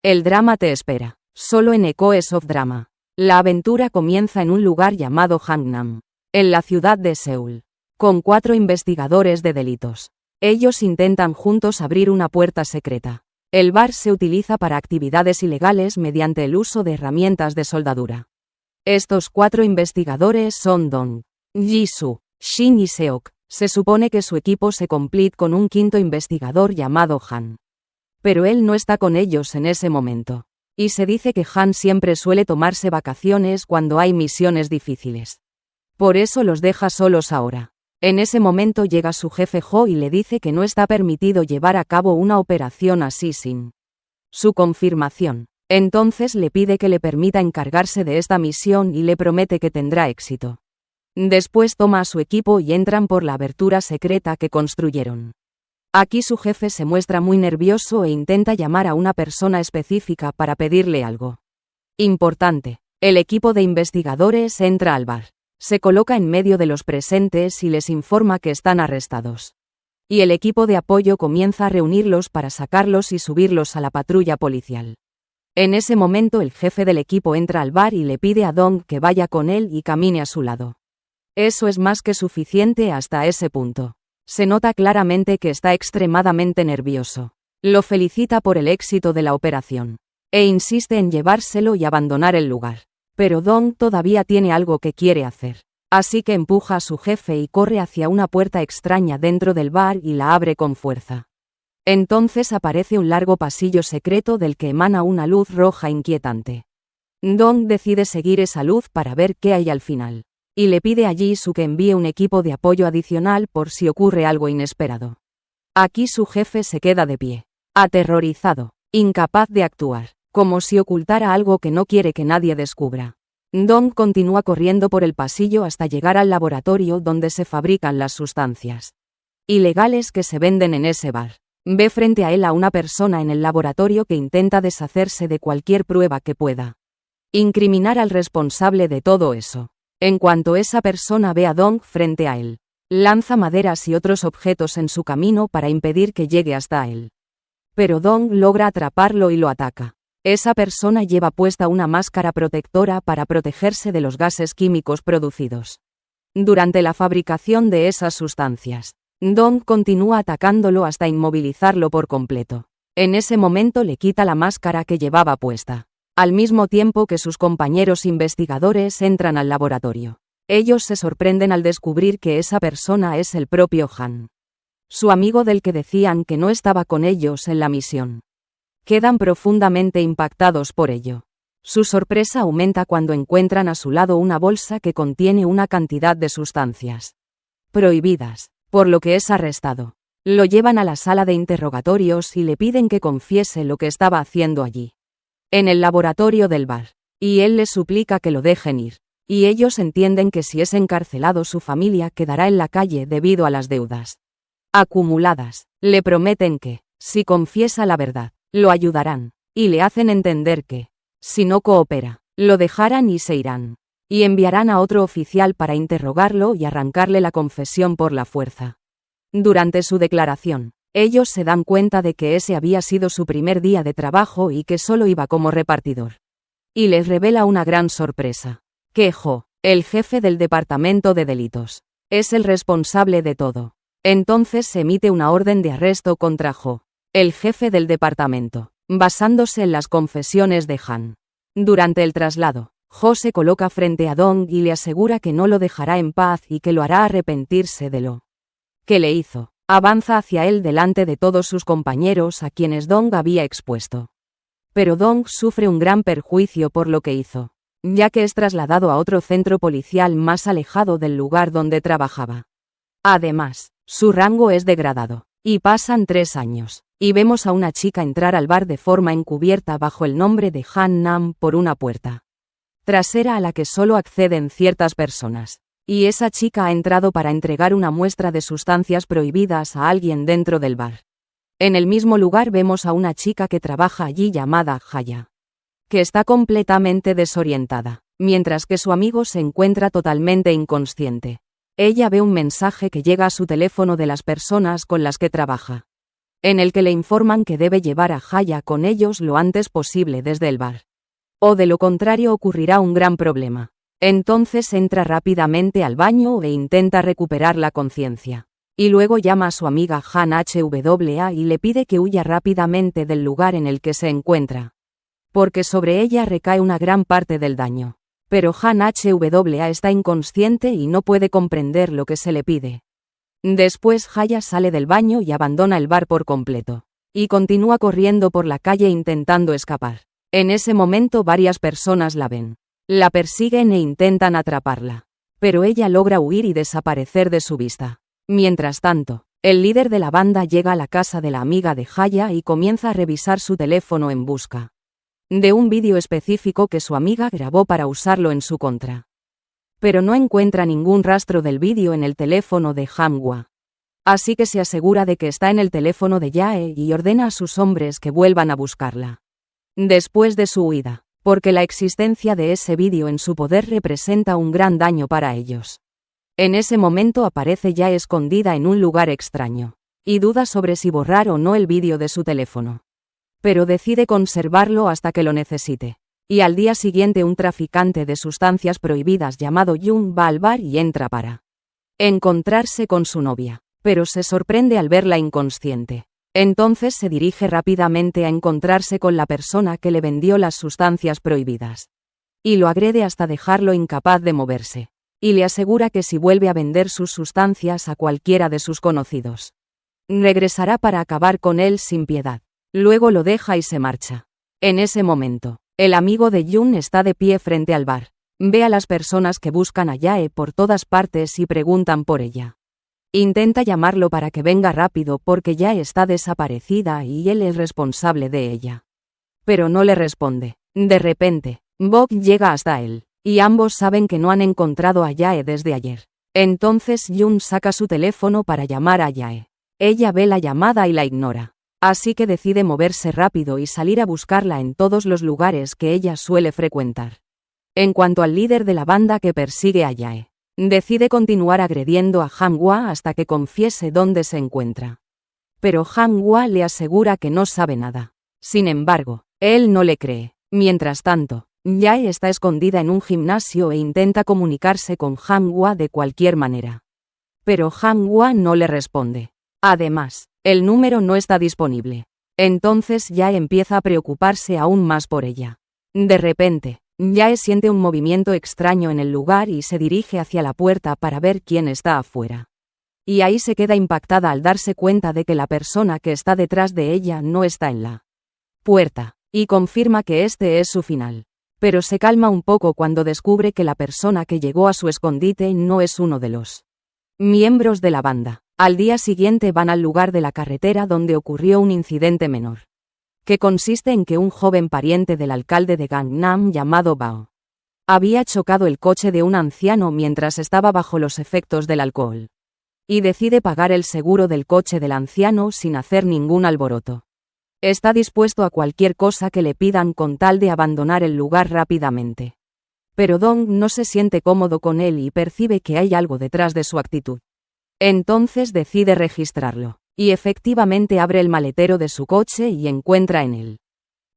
El drama te espera. Solo en Echoes of Drama. La aventura comienza en un lugar llamado Gangnam, en la ciudad de Seúl, con 4 investigadores de delitos. Ellos intentan juntos abrir una puerta secreta. El bar se utiliza para actividades ilegales mediante el uso de herramientas de soldadura. Estos 4 investigadores son Dong, Jisoo, Shin y Seok. Se supone que su equipo se complete con un 5º investigador llamado Han. Pero él no está con ellos en ese momento. Y se dice que Han siempre suele tomarse vacaciones cuando hay misiones difíciles. Por eso los deja solos ahora. En ese momento llega su jefe Jo y le dice que no está permitido llevar a cabo una operación así sin su confirmación. Entonces le pide que le permita encargarse de esta misión y le promete que tendrá éxito. Después toma a su equipo y entran por la abertura secreta que construyeron. Aquí su jefe se muestra muy nervioso e intenta llamar a una persona específica para pedirle algo importante. El equipo de investigadores entra al bar. Se coloca en medio de los presentes y les informa que están arrestados. Y el equipo de apoyo comienza a reunirlos para sacarlos y subirlos a la patrulla policial. En ese momento el jefe del equipo entra al bar y le pide a Dong que vaya con él y camine a su lado. Eso es más que suficiente hasta ese punto. Se nota claramente que está extremadamente nervioso. Lo felicita por el éxito de la operación. E insiste en llevárselo y abandonar el lugar. Pero Dong todavía tiene algo que quiere hacer. Así que empuja a su jefe y corre hacia una puerta extraña dentro del bar y la abre con fuerza. Entonces aparece un largo pasillo secreto del que emana una luz roja inquietante. Dong decide seguir esa luz para ver qué hay al final. Y le pide a Jisoo que envíe un equipo de apoyo adicional por si ocurre algo inesperado. Aquí su jefe se queda de pie, aterrorizado, incapaz de actuar, como si ocultara algo que no quiere que nadie descubra. Dong continúa corriendo por el pasillo hasta llegar al laboratorio donde se fabrican las sustancias ilegales que se venden en ese bar. Ve frente a él a una persona en el laboratorio que intenta deshacerse de cualquier prueba que pueda incriminar al responsable de todo eso. En cuanto esa persona ve a Dong frente a él, lanza maderas y otros objetos en su camino para impedir que llegue hasta él. Pero Dong logra atraparlo y lo ataca. Esa persona lleva puesta una máscara protectora para protegerse de los gases químicos producidos durante la fabricación de esas sustancias. Dong continúa atacándolo hasta inmovilizarlo por completo. En ese momento le quita la máscara que llevaba puesta. Al mismo tiempo que sus compañeros investigadores entran al laboratorio. Ellos se sorprenden al descubrir que esa persona es el propio Han, su amigo del que decían que no estaba con ellos en la misión. Quedan profundamente impactados por ello. Su sorpresa aumenta cuando encuentran a su lado una bolsa que contiene una cantidad de sustancias prohibidas, por lo que es arrestado. Lo llevan a la sala de interrogatorios y le piden que confiese lo que estaba haciendo allí, en el laboratorio del bar, y él les suplica que lo dejen ir, y ellos entienden que si es encarcelado su familia quedará en la calle debido a las deudas acumuladas. Le prometen que, si confiesa la verdad, lo ayudarán, y le hacen entender que, si no coopera, lo dejarán y se irán, y enviarán a otro oficial para interrogarlo y arrancarle la confesión por la fuerza. Durante su declaración, ellos se dan cuenta de que ese había sido su primer día de trabajo y que solo iba como repartidor. Y les revela una gran sorpresa. Que Jo, el jefe del departamento de delitos, es el responsable de todo. Entonces se emite una orden de arresto contra Jo, el jefe del departamento, basándose en las confesiones de Han. Durante el traslado, Jo se coloca frente a Dong y le asegura que no lo dejará en paz y que lo hará arrepentirse de lo que le hizo. Avanza hacia él delante de todos sus compañeros a quienes Dong había expuesto. Pero Dong sufre un gran perjuicio por lo que hizo, ya que es trasladado a otro centro policial más alejado del lugar donde trabajaba. Además, su rango es degradado, y pasan 3 años, y vemos a una chica entrar al bar de forma encubierta bajo el nombre de Han Nam por una puerta trasera a la que solo acceden ciertas personas. Y esa chica ha entrado para entregar una muestra de sustancias prohibidas a alguien dentro del bar. En el mismo lugar vemos a una chica que trabaja allí llamada Haya, que está completamente desorientada, mientras que su amigo se encuentra totalmente inconsciente. Ella ve un mensaje que llega a su teléfono de las personas con las que trabaja. en el que le informan que debe llevar a Haya con ellos lo antes posible desde el bar. O de lo contrario ocurrirá un gran problema. Entonces entra rápidamente al baño e intenta recuperar la conciencia. Y luego llama a su amiga Han Hwa y le pide que huya rápidamente del lugar en el que se encuentra. Porque sobre ella recae una gran parte del daño. Pero Han Hwa está inconsciente y no puede comprender lo que se le pide. Después Haya sale del baño y abandona el bar por completo. Y continúa corriendo por la calle intentando escapar. En ese momento varias personas la ven. La persiguen e intentan atraparla. Pero ella logra huir y desaparecer de su vista. Mientras tanto, el líder de la banda llega a la casa de la amiga de Haya y comienza a revisar su teléfono en busca de un vídeo específico que su amiga grabó para usarlo en su contra. Pero no encuentra ningún rastro del vídeo en el teléfono de Han-hwa. Así que se asegura de que está en el teléfono de Jae y ordena a sus hombres que vuelvan a buscarla. Después de su huida, porque la existencia de ese vídeo en su poder representa un gran daño para ellos. En ese momento aparece Jae escondida en un lugar extraño, y duda sobre si borrar o no el vídeo de su teléfono. Pero decide conservarlo hasta que lo necesite. Y al día siguiente un traficante de sustancias prohibidas llamado Jung va al bar y entra para encontrarse con su novia, pero se sorprende al verla inconsciente. Entonces se dirige rápidamente a encontrarse con la persona que le vendió las sustancias prohibidas. Y lo agrede hasta dejarlo incapaz de moverse. Y le asegura que si vuelve a vender sus sustancias a cualquiera de sus conocidos, regresará para acabar con él sin piedad. Luego lo deja y se marcha. En ese momento, el amigo de Jun está de pie frente al bar. Ve a las personas que buscan a Jae por todas partes y preguntan por ella. Intenta llamarlo para que venga rápido porque Jae está desaparecida y él es responsable de ella. Pero no le responde. De repente, Bok llega hasta él, y ambos saben que no han encontrado a Jae desde ayer. Entonces Jun saca su teléfono para llamar a Jae. Ella ve la llamada y la ignora. Así que decide moverse rápido y salir a buscarla en todos los lugares que ella suele frecuentar. En cuanto al líder de la banda que persigue a Jae, decide continuar agrediendo a Han-hwa hasta que confiese dónde se encuentra. Pero Han-hwa le asegura que no sabe nada. Sin embargo, él no le cree. Mientras tanto, Jae está escondida en un gimnasio e intenta comunicarse con Han-hwa de cualquier manera. Pero Han-hwa no le responde. Además, el número no está disponible. Entonces Jae empieza a preocuparse aún más por ella. De repente, Jae siente un movimiento extraño en el lugar y se dirige hacia la puerta para ver quién está afuera. Y ahí se queda impactada al darse cuenta de que la persona que está detrás de ella no está en la puerta, y confirma que este es su final. Pero se calma un poco cuando descubre que la persona que llegó a su escondite no es uno de los miembros de la banda. Al día siguiente van al lugar de la carretera donde ocurrió un incidente menor, que consiste en que un joven pariente del alcalde de Gangnam llamado Bao había chocado el coche de un anciano mientras estaba bajo los efectos del alcohol, y decide pagar el seguro del coche del anciano sin hacer ningún alboroto. Está dispuesto a cualquier cosa que le pidan con tal de abandonar el lugar rápidamente. Pero Dong no se siente cómodo con él y percibe que hay algo detrás de su actitud. Entonces decide registrarlo, y efectivamente abre el maletero de su coche y encuentra en él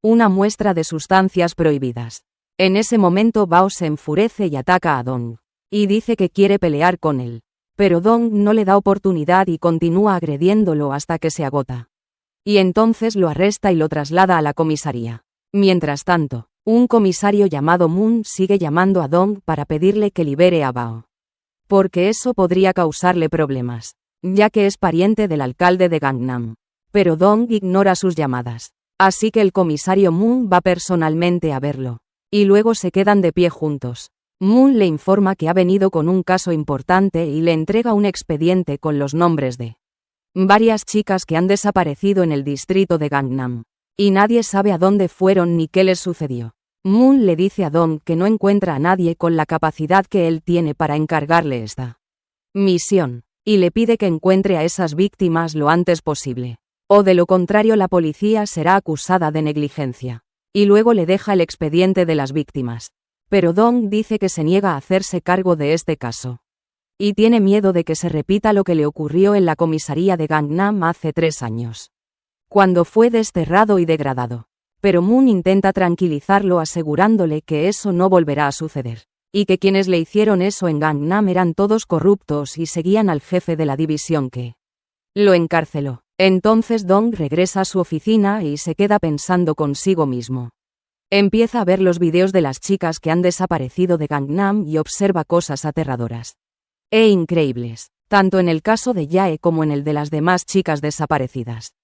una muestra de sustancias prohibidas. En ese momento Bao se enfurece y ataca a Dong, y dice que quiere pelear con él. Pero Dong no le da oportunidad y continúa agrediéndolo hasta que se agota. Y entonces lo arresta y lo traslada a la comisaría. Mientras tanto, un comisario llamado Moon sigue llamando a Dong para pedirle que libere a Bao. Porque eso podría causarle problemas, ya que es pariente del alcalde de Gangnam. Pero Dong ignora sus llamadas. Así que el comisario Moon va personalmente a verlo. Y luego se quedan de pie juntos. Moon le informa que ha venido con un caso importante y le entrega un expediente con los nombres de varias chicas que han desaparecido en el distrito de Gangnam. Y nadie sabe a dónde fueron ni qué les sucedió. Moon le dice a Dong que no encuentra a nadie con la capacidad que él tiene para encargarle esta misión, y le pide que encuentre a esas víctimas lo antes posible. O de lo contrario la policía será acusada de negligencia. Y luego le deja el expediente de las víctimas. Pero Dong dice que se niega a hacerse cargo de este caso. Y tiene miedo de que se repita lo que le ocurrió en la comisaría de Gangnam hace 3 años. cuando fue desterrado y degradado. Pero Moon intenta tranquilizarlo asegurándole que eso no volverá a suceder, y que quienes le hicieron eso en Gangnam eran todos corruptos y seguían al jefe de la división que lo encarceló. Entonces Dong regresa a su oficina y se queda pensando consigo mismo. Empieza a ver los videos de las chicas que han desaparecido de Gangnam y observa cosas aterradoras e increíbles, tanto en el caso de Jae como en el de las demás chicas desaparecidas.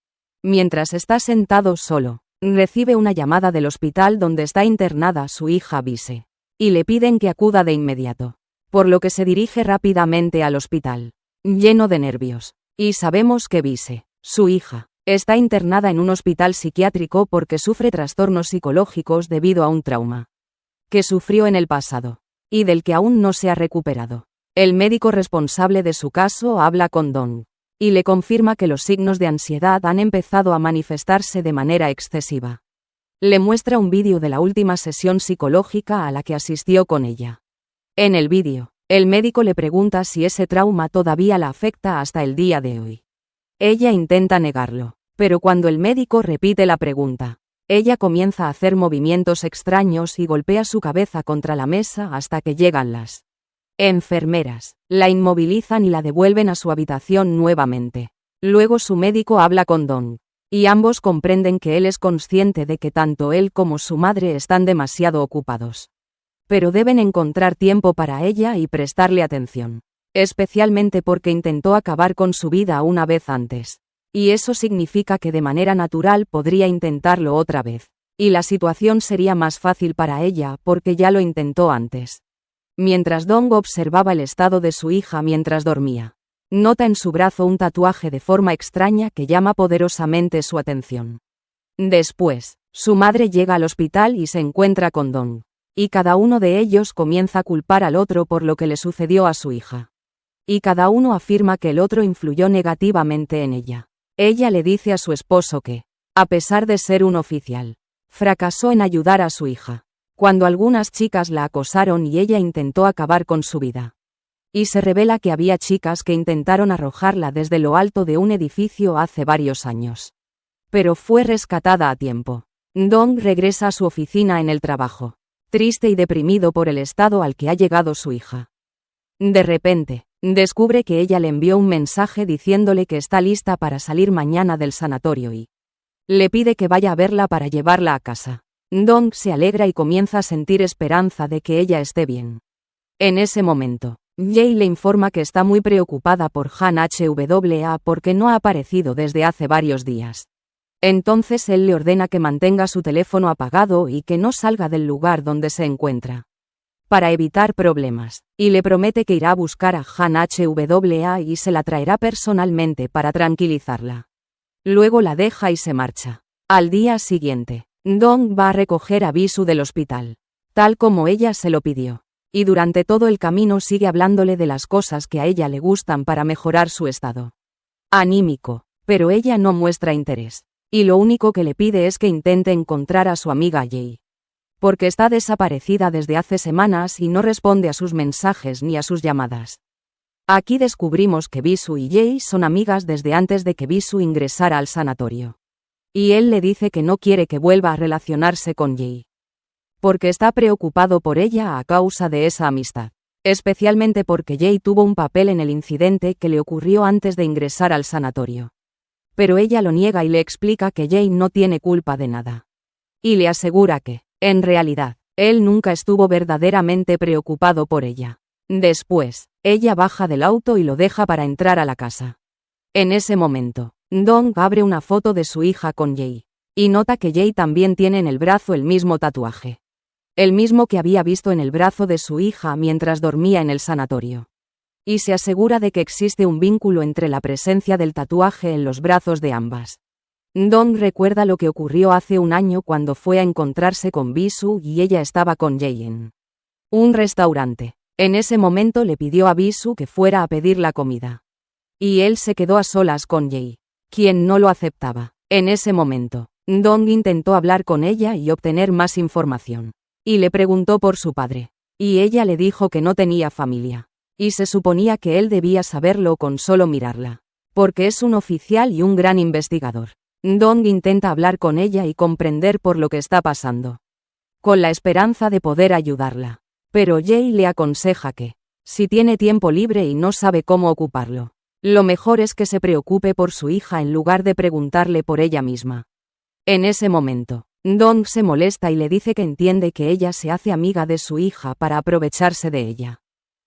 Mientras está sentado solo, recibe una llamada del hospital donde está internada su hija Bise, y le piden que acuda de inmediato, por lo que se dirige rápidamente al hospital, lleno de nervios, y sabemos que Bise, su hija, está internada en un hospital psiquiátrico porque sufre trastornos psicológicos debido a un trauma que sufrió en el pasado, y del que aún no se ha recuperado. El médico responsable de su caso habla con Dong, y le confirma que los signos de ansiedad han empezado a manifestarse de manera excesiva. Le muestra un vídeo de la última sesión psicológica a la que asistió con ella. En el vídeo, el médico le pregunta si ese trauma todavía la afecta hasta el día de hoy. Ella intenta negarlo, pero cuando el médico repite la pregunta, ella comienza a hacer movimientos extraños y golpea su cabeza contra la mesa hasta que llegan las enfermeras, la inmovilizan y la devuelven a su habitación nuevamente. Luego su médico habla con Dong, y ambos comprenden que él es consciente de que tanto él como su madre están demasiado ocupados. Pero deben encontrar tiempo para ella y prestarle atención, especialmente porque intentó acabar con su vida una vez antes. Y eso significa que de manera natural podría intentarlo otra vez, y la situación sería más fácil para ella porque ya lo intentó antes. Mientras Dong observaba el estado de su hija mientras dormía, nota en su brazo un tatuaje de forma extraña que llama poderosamente su atención. Después, su madre llega al hospital y se encuentra con Dong, y cada uno de ellos comienza a culpar al otro por lo que le sucedió a su hija. Y cada uno afirma que el otro influyó negativamente en ella. Ella le dice a su esposo que, a pesar de ser un oficial, fracasó en ayudar a su hija, cuando algunas chicas la acosaron y ella intentó acabar con su vida. Y se revela que había chicas que intentaron arrojarla desde lo alto de un edificio hace varios años. Pero fue rescatada a tiempo. Dong regresa a su oficina en el trabajo, triste y deprimido por el estado al que ha llegado su hija. De repente, descubre que ella le envió un mensaje diciéndole que está lista para salir mañana del sanatorio y le pide que vaya a verla para llevarla a casa. Dong se alegra y comienza a sentir esperanza de que ella esté bien. En ese momento, Jae le informa que está muy preocupada por Han Hwa porque no ha aparecido desde hace varios días. Entonces él le ordena que mantenga su teléfono apagado y que no salga del lugar donde se encuentra, para evitar problemas, y le promete que irá a buscar a Han Hwa y se la traerá personalmente para tranquilizarla. Luego la deja y se marcha. Al día siguiente, Dong va a recoger a Bisu del hospital, tal como ella se lo pidió, y durante todo el camino sigue hablándole de las cosas que a ella le gustan para mejorar su estado anímico, pero ella no muestra interés, y lo único que le pide es que intente encontrar a su amiga Jae, porque está desaparecida desde hace semanas y no responde a sus mensajes ni a sus llamadas. Aquí descubrimos que Bisu y Jae son amigas desde antes de que Bisu ingresara al sanatorio. Y él le dice que no quiere que vuelva a relacionarse con Jae, porque está preocupado por ella a causa de esa amistad, especialmente porque Jae tuvo un papel en el incidente que le ocurrió antes de ingresar al sanatorio. Pero ella lo niega y le explica que Jae no tiene culpa de nada. Y le asegura que, en realidad, él nunca estuvo verdaderamente preocupado por ella. Después, ella baja del auto y lo deja para entrar a la casa. En ese momento, Dong abre una foto de su hija con Jae, y nota que Jae también tiene en el brazo el mismo tatuaje. El mismo que había visto en el brazo de su hija mientras dormía en el sanatorio. Y se asegura de que existe un vínculo entre la presencia del tatuaje en los brazos de ambas. Dong recuerda lo que ocurrió hace un año cuando fue a encontrarse con Bisu y ella estaba con Jae en un restaurante. En ese momento le pidió a Bisu que fuera a pedir la comida. Y él se quedó a solas con Jae, quien no lo aceptaba. En ese momento, Dong intentó hablar con ella y obtener más información. Y le preguntó por su padre. Y ella le dijo que no tenía familia. Y se suponía que él debía saberlo con solo mirarla, porque es un oficial y un gran investigador. Dong intenta hablar con ella y comprender por lo que está pasando, con la esperanza de poder ayudarla. Pero Jae le aconseja que, si tiene tiempo libre y no sabe cómo ocuparlo, lo mejor es que se preocupe por su hija en lugar de preguntarle por ella misma. En ese momento, Dong se molesta y le dice que entiende que ella se hace amiga de su hija para aprovecharse de ella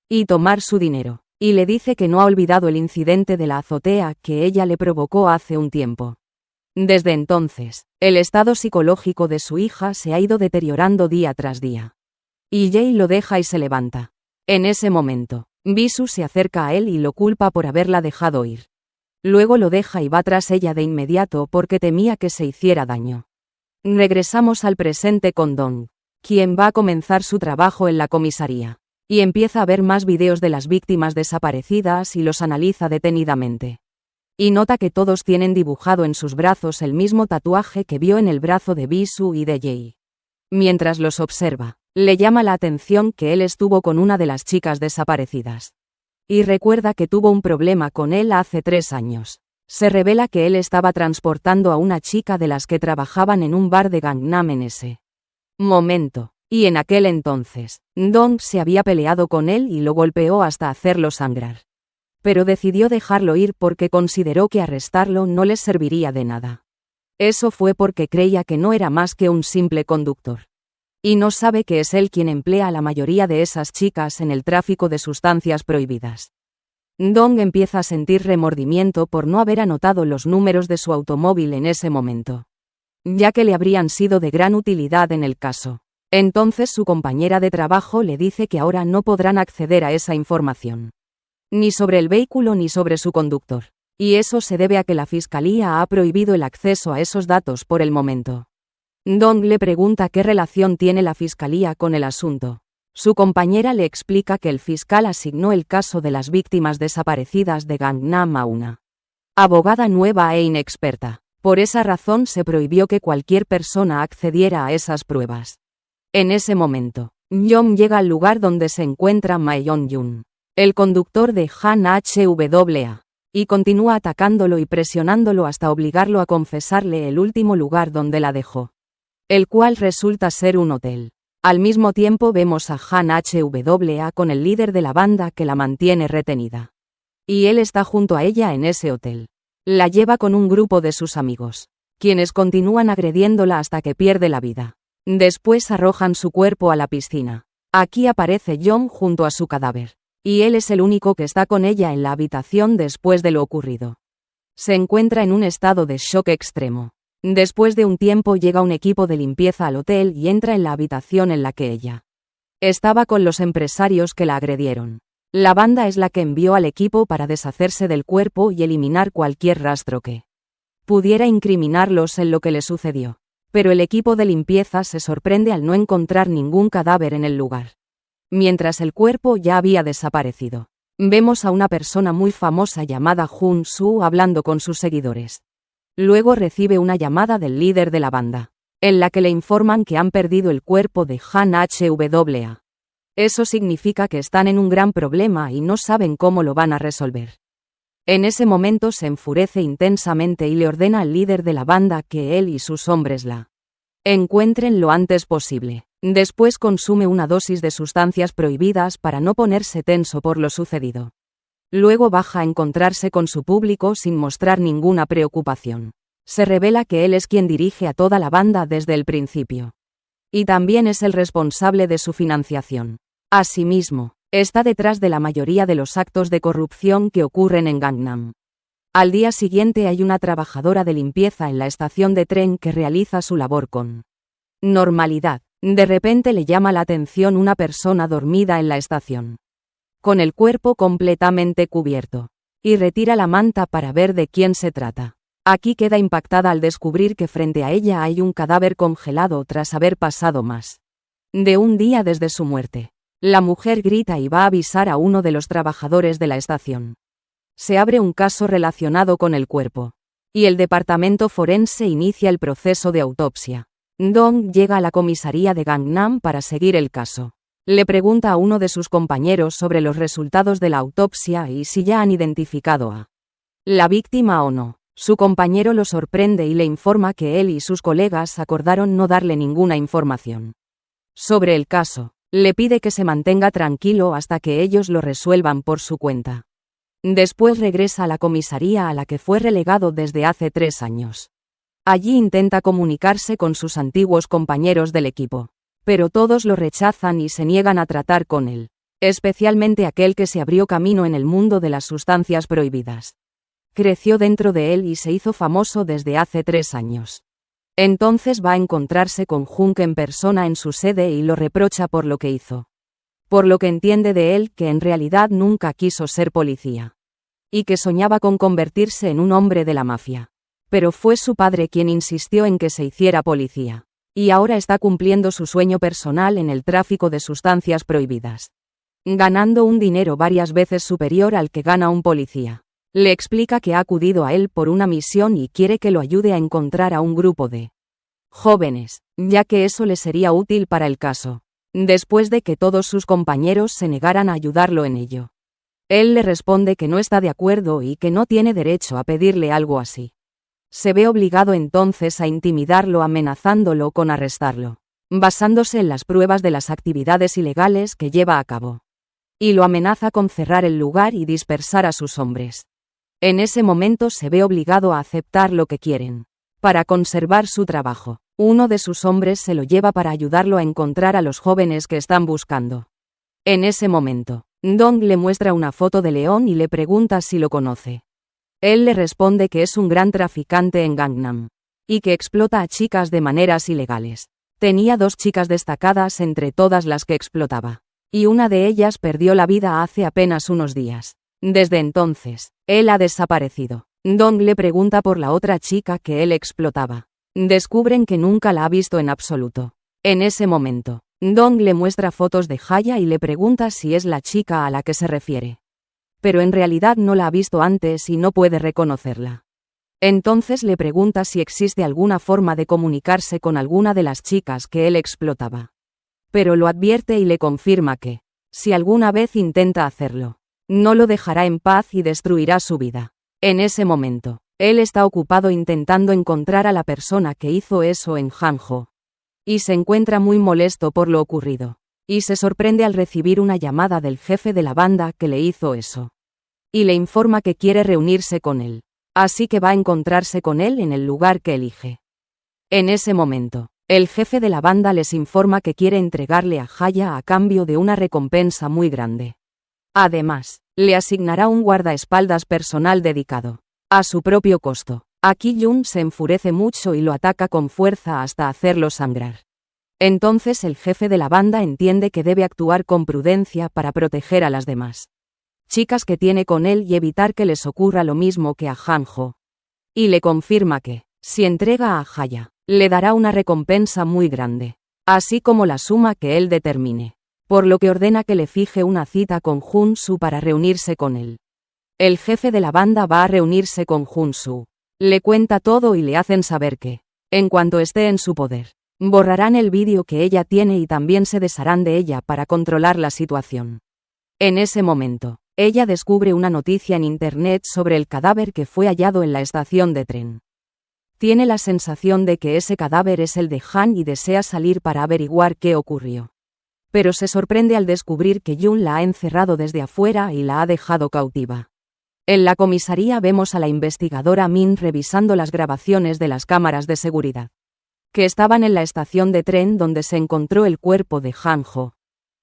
y tomar su dinero, y le dice que no ha olvidado el incidente de la azotea que ella le provocó hace un tiempo. Desde entonces, el estado psicológico de su hija se ha ido deteriorando día tras día. Y Jae lo deja y se levanta. En ese momento, Bisu se acerca a él y lo culpa por haberla dejado ir. Luego lo deja y va tras ella de inmediato porque temía que se hiciera daño. Regresamos al presente con Dong, quien va a comenzar su trabajo en la comisaría, y empieza a ver más videos de las víctimas desaparecidas y los analiza detenidamente. Y nota que todos tienen dibujado en sus brazos el mismo tatuaje que vio en el brazo de Bisu y de Jae. Mientras los observa, le llama la atención que él estuvo con una de las chicas desaparecidas. Y recuerda que tuvo un problema con él hace 3 años. Se revela que él estaba transportando a una chica de las que trabajaban en un bar de Gangnam en ese momento. Y en aquel entonces, Dong se había peleado con él y lo golpeó hasta hacerlo sangrar. Pero decidió dejarlo ir porque consideró que arrestarlo no les serviría de nada. Eso fue porque creía que no era más que un simple conductor. Y no sabe que es él quien emplea a la mayoría de esas chicas en el tráfico de sustancias prohibidas. Dong empieza a sentir remordimiento por no haber anotado los números de su automóvil en ese momento, ya que le habrían sido de gran utilidad en el caso. Entonces su compañera de trabajo le dice que ahora no podrán acceder a esa información, ni sobre el vehículo ni sobre su conductor. Y eso se debe a que la fiscalía ha prohibido el acceso a esos datos por el momento. Dong le pregunta qué relación tiene la fiscalía con el asunto. Su compañera le explica que el fiscal asignó el caso de las víctimas desaparecidas de Gangnam a una abogada nueva e inexperta. Por esa razón se prohibió que cualquier persona accediera a esas pruebas. En ese momento, Jong llega al lugar donde se encuentra Mayeon-jun, el conductor de Han HWA, y continúa atacándolo y presionándolo hasta obligarlo a confesarle el último lugar donde la dejó, el cual resulta ser un hotel. Al mismo tiempo vemos a Han HWA con el líder de la banda que la mantiene retenida. Y él está junto a ella en ese hotel. La lleva con un grupo de sus amigos, quienes continúan agrediéndola hasta que pierde la vida. Después arrojan su cuerpo a la piscina. Aquí aparece Jong junto a su cadáver. Y él es el único que está con ella en la habitación después de lo ocurrido. Se encuentra en un estado de shock extremo. Después de un tiempo llega un equipo de limpieza al hotel y entra en la habitación en la que ella estaba con los empresarios que la agredieron. La banda es la que envió al equipo para deshacerse del cuerpo y eliminar cualquier rastro que pudiera incriminarlos en lo que le sucedió. Pero el equipo de limpieza se sorprende al no encontrar ningún cadáver en el lugar. Mientras el cuerpo ya había desaparecido, vemos a una persona muy famosa llamada Jun Soo hablando con sus seguidores. Luego recibe una llamada del líder de la banda, en la que le informan que han perdido el cuerpo de Han HWA. Eso significa que están en un gran problema y no saben cómo lo van a resolver. En ese momento se enfurece intensamente y le ordena al líder de la banda que él y sus hombres la encuentren lo antes posible. Después consume una dosis de sustancias prohibidas para no ponerse tenso por lo sucedido. Luego baja a encontrarse con su público sin mostrar ninguna preocupación. Se revela que él es quien dirige a toda la banda desde el principio. Y también es el responsable de su financiación. Asimismo, está detrás de la mayoría de los actos de corrupción que ocurren en Gangnam. Al día siguiente hay una trabajadora de limpieza en la estación de tren que realiza su labor con normalidad. De repente le llama la atención una persona dormida en la estación, con el cuerpo completamente cubierto, y retira la manta para ver de quién se trata. Aquí queda impactada al descubrir que frente a ella hay un cadáver congelado tras haber pasado más de un día desde su muerte. La mujer grita y va a avisar a uno de los trabajadores de la estación. Se abre un caso relacionado con el cuerpo, y el departamento forense inicia el proceso de autopsia. Dong llega a la comisaría de Gangnam para seguir el caso. Le pregunta a uno de sus compañeros sobre los resultados de la autopsia y si ya han identificado a la víctima o no. Su compañero lo sorprende y le informa que él y sus colegas acordaron no darle ninguna información sobre el caso. Le pide que se mantenga tranquilo hasta que ellos lo resuelvan por su cuenta. Después regresa a la comisaría a la que fue relegado desde hace 3 años. Allí intenta comunicarse con sus antiguos compañeros del equipo, pero todos lo rechazan y se niegan a tratar con él, especialmente aquel que se abrió camino en el mundo de las sustancias prohibidas. Creció dentro de él y se hizo famoso desde hace 3 años. Entonces va a encontrarse con Hunk en persona en su sede y lo reprocha por lo que hizo. Por lo que entiende de él que en realidad nunca quiso ser policía. Y que soñaba con convertirse en un hombre de la mafia. Pero fue su padre quien insistió en que se hiciera policía. Y ahora está cumpliendo su sueño personal en el tráfico de sustancias prohibidas. Ganando un dinero varias veces superior al que gana un policía. Le explica que ha acudido a él por una misión y quiere que lo ayude a encontrar a un grupo de jóvenes, ya que eso le sería útil para el caso. Después de que todos sus compañeros se negaran a ayudarlo en ello. Él le responde que no está de acuerdo y que no tiene derecho a pedirle algo así. Se ve obligado entonces a intimidarlo amenazándolo con arrestarlo, basándose en las pruebas de las actividades ilegales que lleva a cabo. Y lo amenaza con cerrar el lugar y dispersar a sus hombres. En ese momento se ve obligado a aceptar lo que quieren. Para conservar su trabajo, uno de sus hombres se lo lleva para ayudarlo a encontrar a los jóvenes que están buscando. En ese momento, Dong le muestra una foto de León y le pregunta si lo conoce. Él le responde que es un gran traficante en Gangnam. Y que explota a chicas de maneras ilegales. Tenía 2 chicas destacadas entre todas las que explotaba. Y una de ellas perdió la vida hace apenas unos días. Desde entonces, él ha desaparecido. Dong le pregunta por la otra chica que él explotaba. Descubren que nunca la ha visto en absoluto. En ese momento, Dong le muestra fotos de Haya y le pregunta si es la chica a la que se refiere. Pero en realidad no la ha visto antes y no puede reconocerla. Entonces le pregunta si existe alguna forma de comunicarse con alguna de las chicas que él explotaba. Pero lo advierte y le confirma que, si alguna vez intenta hacerlo, no lo dejará en paz y destruirá su vida. En ese momento, él está ocupado intentando encontrar a la persona que hizo eso en Hanjo. Y se encuentra muy molesto por lo ocurrido. Y se sorprende al recibir una llamada del jefe de la banda que le hizo eso. Y le informa que quiere reunirse con él. Así que va a encontrarse con él en el lugar que elige. En ese momento, el jefe de la banda les informa que quiere entregarle a Haya a cambio de una recompensa muy grande. Además, le asignará un guardaespaldas personal dedicado, a su propio costo. Aquí Jun se enfurece mucho y lo ataca con fuerza hasta hacerlo sangrar. Entonces el jefe de la banda entiende que debe actuar con prudencia para proteger a las demás chicas que tiene con él y evitar que les ocurra lo mismo que a Hanjo. Y le confirma que, si entrega a Haya, le dará una recompensa muy grande, así como la suma que él determine. Por lo que ordena que le fije una cita con Jun-Soo para reunirse con él. El jefe de la banda va a reunirse con Jun-Soo. Le cuenta todo y le hacen saber que, en cuanto esté en su poder, borrarán el vídeo que ella tiene y también se desharán de ella para controlar la situación. En ese momento, ella descubre una noticia en internet sobre el cadáver que fue hallado en la estación de tren. Tiene la sensación de que ese cadáver es el de Han y desea salir para averiguar qué ocurrió. Pero se sorprende al descubrir que Jun la ha encerrado desde afuera y la ha dejado cautiva. En la comisaría vemos a la investigadora Min revisando las grabaciones de las cámaras de seguridad, que estaban en la estación de tren donde se encontró el cuerpo de Hanjo.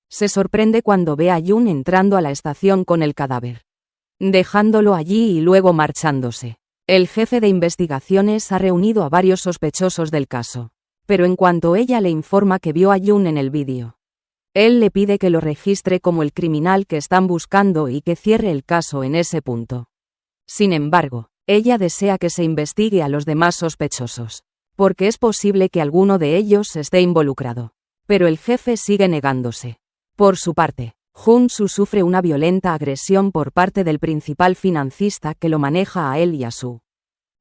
Se sorprende cuando ve a Jun entrando a la estación con el cadáver, dejándolo allí y luego marchándose. El jefe de investigaciones ha reunido a varios sospechosos del caso, pero en cuanto ella le informa que vio a Jun en el vídeo, él le pide que lo registre como el criminal que están buscando y que cierre el caso en ese punto. Sin embargo, ella desea que se investigue a los demás sospechosos, porque es posible que alguno de ellos esté involucrado. Pero el jefe sigue negándose. Por su parte, Jun-Soo sufre una violenta agresión por parte del principal financista que lo maneja a él y a su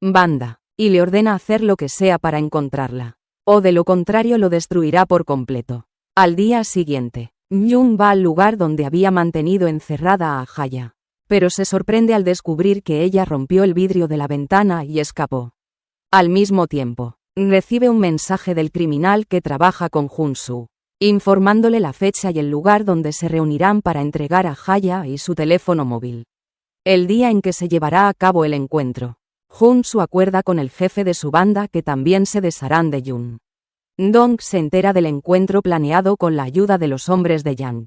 banda, y le ordena hacer lo que sea para encontrarla, o de lo contrario lo destruirá por completo. Al día siguiente, Jun va al lugar donde había mantenido encerrada a Haya, pero se sorprende al descubrir que ella rompió el vidrio de la ventana y escapó. Al mismo tiempo, recibe un mensaje del criminal que trabaja con Jun-soo, informándole la fecha y el lugar donde se reunirán para entregar a Haya y su teléfono móvil. El día en que se llevará a cabo el encuentro, Jun-soo acuerda con el jefe de su banda que también se desharán de Jun. Dong se entera del encuentro planeado con la ayuda de los hombres de Yang.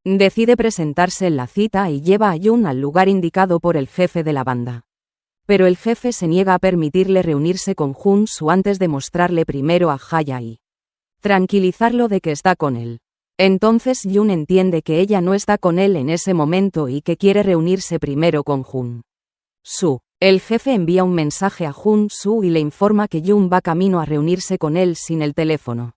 Decide presentarse en la cita y lleva a Jun al lugar indicado por el jefe de la banda. Pero el jefe se niega a permitirle reunirse con Jun-soo antes de mostrarle primero a Haya y tranquilizarlo de que está con él. Entonces Jun entiende que ella no está con él en ese momento y que quiere reunirse primero con Jun-soo. El jefe envía un mensaje a Jun-soo y le informa que Jun va camino a reunirse con él sin el teléfono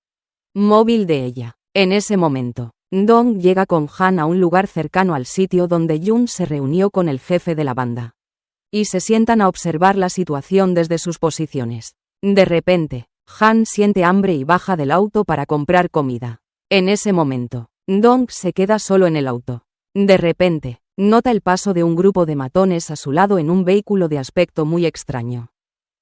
móvil de ella. En ese momento, Dong llega con Han a un lugar cercano al sitio donde Jun se reunió con el jefe de la banda. Y se sientan a observar la situación desde sus posiciones. De repente, Han siente hambre y baja del auto para comprar comida. En ese momento, Dong se queda solo en el auto. De repente, nota el paso de un grupo de matones a su lado en un vehículo de aspecto muy extraño.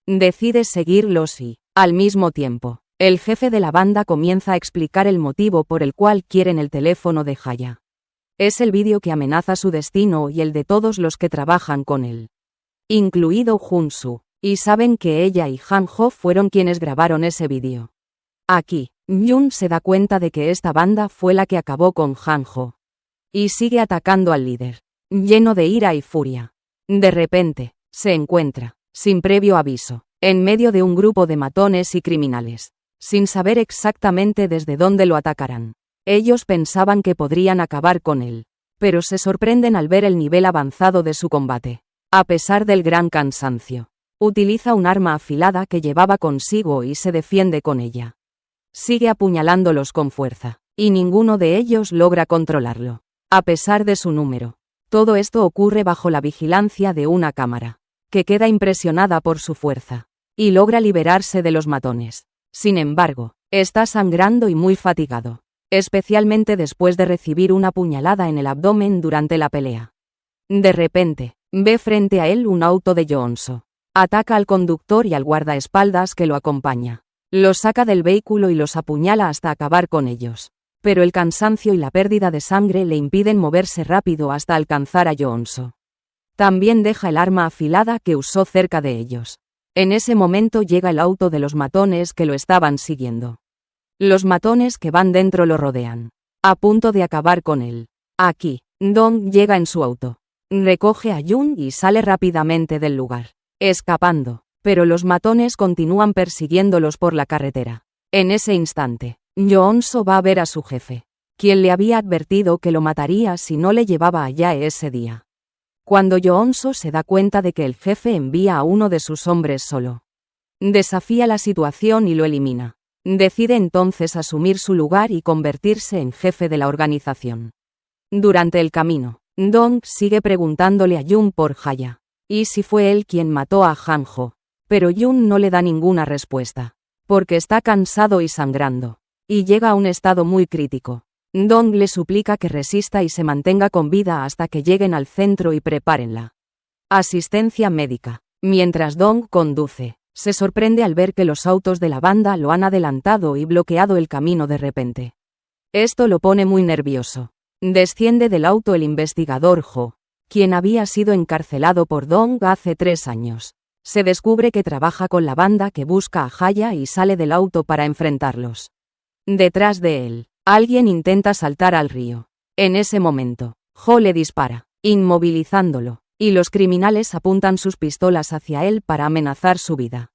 Decide seguirlos y, al mismo tiempo, el jefe de la banda comienza a explicar el motivo por el cual quieren el teléfono de Haya. Es el vídeo que amenaza su destino y el de todos los que trabajan con él, incluido Jun-soo, y saben que ella y Han-ho fueron quienes grabaron ese vídeo. Aquí, Jun se da cuenta de que esta banda fue la que acabó con Han-ho. Y sigue atacando al líder, lleno de ira y furia. De repente, se encuentra, sin previo aviso, en medio de un grupo de matones y criminales, sin saber exactamente desde dónde lo atacarán. Ellos pensaban que podrían acabar con él, pero se sorprenden al ver el nivel avanzado de su combate. A pesar del gran cansancio, utiliza un arma afilada que llevaba consigo y se defiende con ella. Sigue apuñalándolos con fuerza, y ninguno de ellos logra controlarlo, a pesar de su número. Todo esto ocurre bajo la vigilancia de una cámara, que queda impresionada por su fuerza, y logra liberarse de los matones. Sin embargo, está sangrando y muy fatigado, especialmente después de recibir una puñalada en el abdomen durante la pelea. De repente, ve frente a él un auto de Yeon-soo. Ataca al conductor y al guardaespaldas que lo acompaña. Los saca del vehículo y los apuñala hasta acabar con ellos. Pero el cansancio y la pérdida de sangre le impiden moverse rápido hasta alcanzar a Yeon-soo. También deja el arma afilada que usó cerca de ellos. En ese momento llega el auto de los matones que lo estaban siguiendo. Los matones que van dentro lo rodean, a punto de acabar con él. Aquí, Dong llega en su auto. Recoge a Jun y sale rápidamente del lugar, escapando, pero los matones continúan persiguiéndolos por la carretera. En ese instante, Yeon-soo va a ver a su jefe, quien le había advertido que lo mataría si no le llevaba allá ese día. Cuando Yeon-soo se da cuenta de que el jefe envía a uno de sus hombres solo, desafía la situación y lo elimina. Decide entonces asumir su lugar y convertirse en jefe de la organización. Durante el camino, Dong sigue preguntándole a Jun por Haya, y si fue él quien mató a Han-ho, pero Jun no le da ninguna respuesta, porque está cansado y sangrando, y llega a un estado muy crítico. Dong le suplica que resista y se mantenga con vida hasta que lleguen al centro y preparen la asistencia médica. Mientras Dong conduce, se sorprende al ver que los autos de la banda lo han adelantado y bloqueado el camino de repente. Esto lo pone muy nervioso. Desciende del auto el investigador Ho, quien había sido encarcelado por Dong hace 3 años. Se descubre que trabaja con la banda que busca a Haya y sale del auto para enfrentarlos. Detrás de él, alguien intenta saltar al río. En ese momento, Ho le dispara, inmovilizándolo, y los criminales apuntan sus pistolas hacia él para amenazar su vida,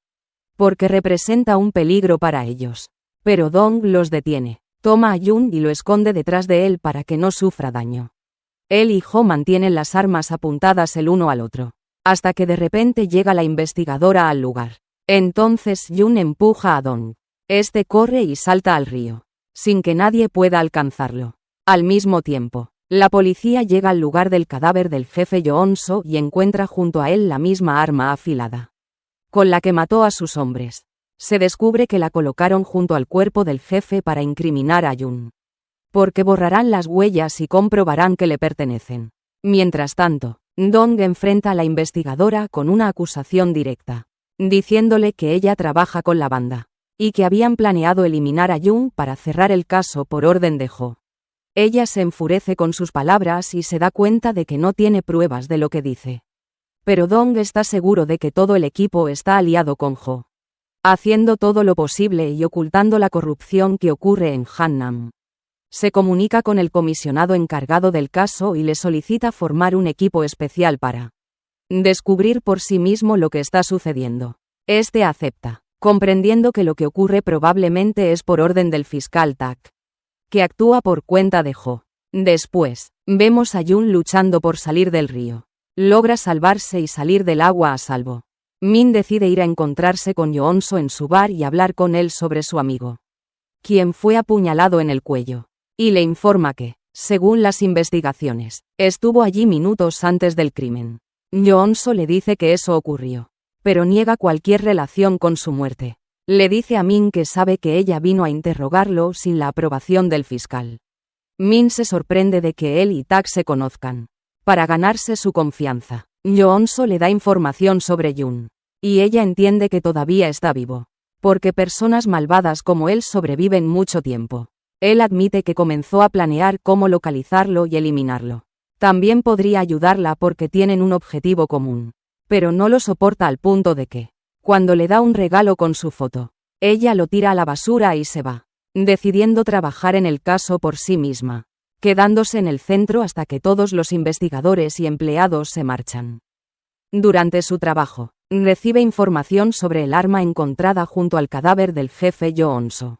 porque representa un peligro para ellos. Pero Dong los detiene. Toma a Jun y lo esconde detrás de él para que no sufra daño. Él y Ho mantienen las armas apuntadas el uno al otro, hasta que de repente llega la investigadora al lugar. Entonces Jun empuja a Dong. Este corre y salta al río, sin que nadie pueda alcanzarlo. Al mismo tiempo, la policía llega al lugar del cadáver del jefe Yeon-soo y encuentra junto a él la misma arma afilada, con la que mató a sus hombres. Se descubre que la colocaron junto al cuerpo del jefe para incriminar a Jun, porque borrarán las huellas y comprobarán que le pertenecen. Mientras tanto, Dong enfrenta a la investigadora con una acusación directa, diciéndole que ella trabaja con la banda, y que habían planeado eliminar a Jung para cerrar el caso por orden de Jo. Ella se enfurece con sus palabras y se da cuenta de que no tiene pruebas de lo que dice. Pero Dong está seguro de que todo el equipo está aliado con Jo, haciendo todo lo posible y ocultando la corrupción que ocurre en Hangnam. Se comunica con el comisionado encargado del caso y le solicita formar un equipo especial para descubrir por sí mismo lo que está sucediendo. Este acepta, comprendiendo que lo que ocurre probablemente es por orden del fiscal Tak, que actúa por cuenta de Jo. Después, vemos a Jun luchando por salir del río. Logra salvarse y salir del agua a salvo. Min decide ir a encontrarse con Yeonso en su bar y hablar con él sobre su amigo, quien fue apuñalado en el cuello, y le informa que, según las investigaciones, estuvo allí minutos antes del crimen. Yeonso le dice que eso ocurrió, pero niega cualquier relación con su muerte. Le dice a Min que sabe que ella vino a interrogarlo sin la aprobación del fiscal. Min se sorprende de que él y Tak se conozcan. Para ganarse su confianza, Yeonso le da información sobre Jun, y ella entiende que todavía está vivo, porque personas malvadas como él sobreviven mucho tiempo. Él admite que comenzó a planear cómo localizarlo y eliminarlo. También podría ayudarla porque tienen un objetivo común, pero no lo soporta al punto de que, cuando le da un regalo con su foto, ella lo tira a la basura y se va, decidiendo trabajar en el caso por sí misma, quedándose en el centro hasta que todos los investigadores y empleados se marchan. Durante su trabajo, recibe información sobre el arma encontrada junto al cadáver del jefe Yeonso.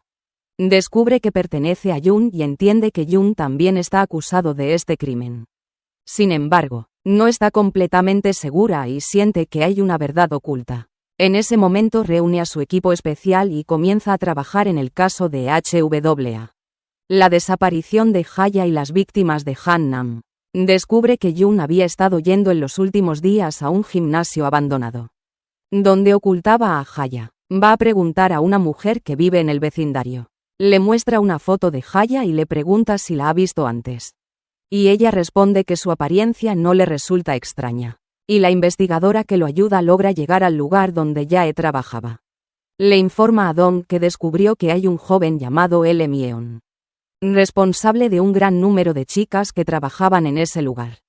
Descubre que pertenece a Jun y entiende que Jun también está acusado de este crimen. Sin embargo, no está completamente segura y siente que hay una verdad oculta. En ese momento reúne a su equipo especial y comienza a trabajar en el caso de HWA. La desaparición de Haya y las víctimas de Hangnam. Descubre que Jun había estado yendo en los últimos días a un gimnasio abandonado, donde ocultaba a Haya. Va a preguntar a una mujer que vive en el vecindario. Le muestra una foto de Haya y le pregunta si la ha visto antes. Y ella responde que su apariencia no le resulta extraña. Y la investigadora que lo ayuda logra llegar al lugar donde Jae trabajaba. Le informa a Dong que descubrió que hay un joven llamado Lee Myeon, responsable de un gran número de chicas que trabajaban en ese lugar.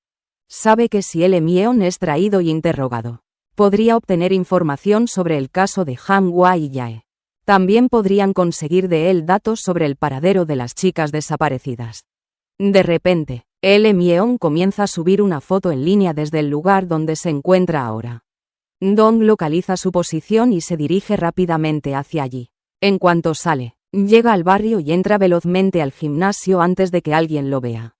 Sabe que si Lee Myeon es traído y interrogado, podría obtener información sobre el caso de Han-hwa y Jae. También podrían conseguir de él datos sobre el paradero de las chicas desaparecidas. De repente, Lee Myeon comienza a subir una foto en línea desde el lugar donde se encuentra ahora. Dong localiza su posición y se dirige rápidamente hacia allí. En cuanto sale, llega al barrio y entra velozmente al gimnasio antes de que alguien lo vea.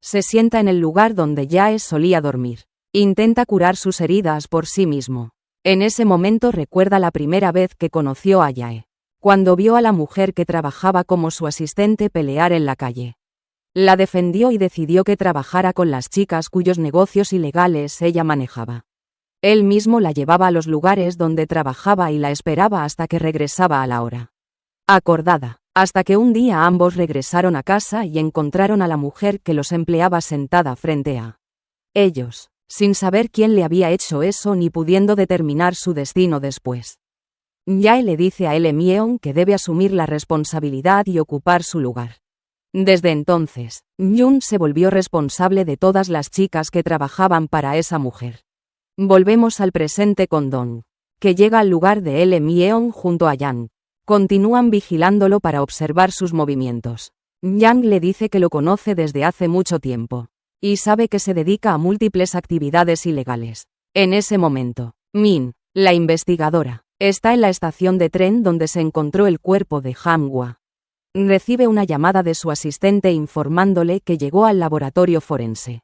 Se sienta en el lugar donde Jae solía dormir. Intenta curar sus heridas por sí mismo. En ese momento recuerda la primera vez que conoció a Jae, cuando vio a la mujer que trabajaba como su asistente pelear en la calle. La defendió y decidió que trabajara con las chicas cuyos negocios ilegales ella manejaba. Él mismo la llevaba a los lugares donde trabajaba y la esperaba hasta que regresaba a la hora acordada, hasta que un día ambos regresaron a casa y encontraron a la mujer que los empleaba sentada frente a ellos, sin saber quién le había hecho eso ni pudiendo determinar su destino después. Jae le dice a Lee Myeon que debe asumir la responsabilidad y ocupar su lugar. Desde entonces, Jun se volvió responsable de todas las chicas que trabajaban para esa mujer. Volvemos al presente con Dong, que llega al lugar de Lee Myeon junto a Yang. Continúan vigilándolo para observar sus movimientos. Yang le dice que lo conoce desde hace mucho tiempo, y sabe que se dedica a múltiples actividades ilegales. En ese momento, Min, la investigadora, está en la estación de tren donde se encontró el cuerpo de Han-hwa. Recibe una llamada de su asistente informándole que llegó al laboratorio forense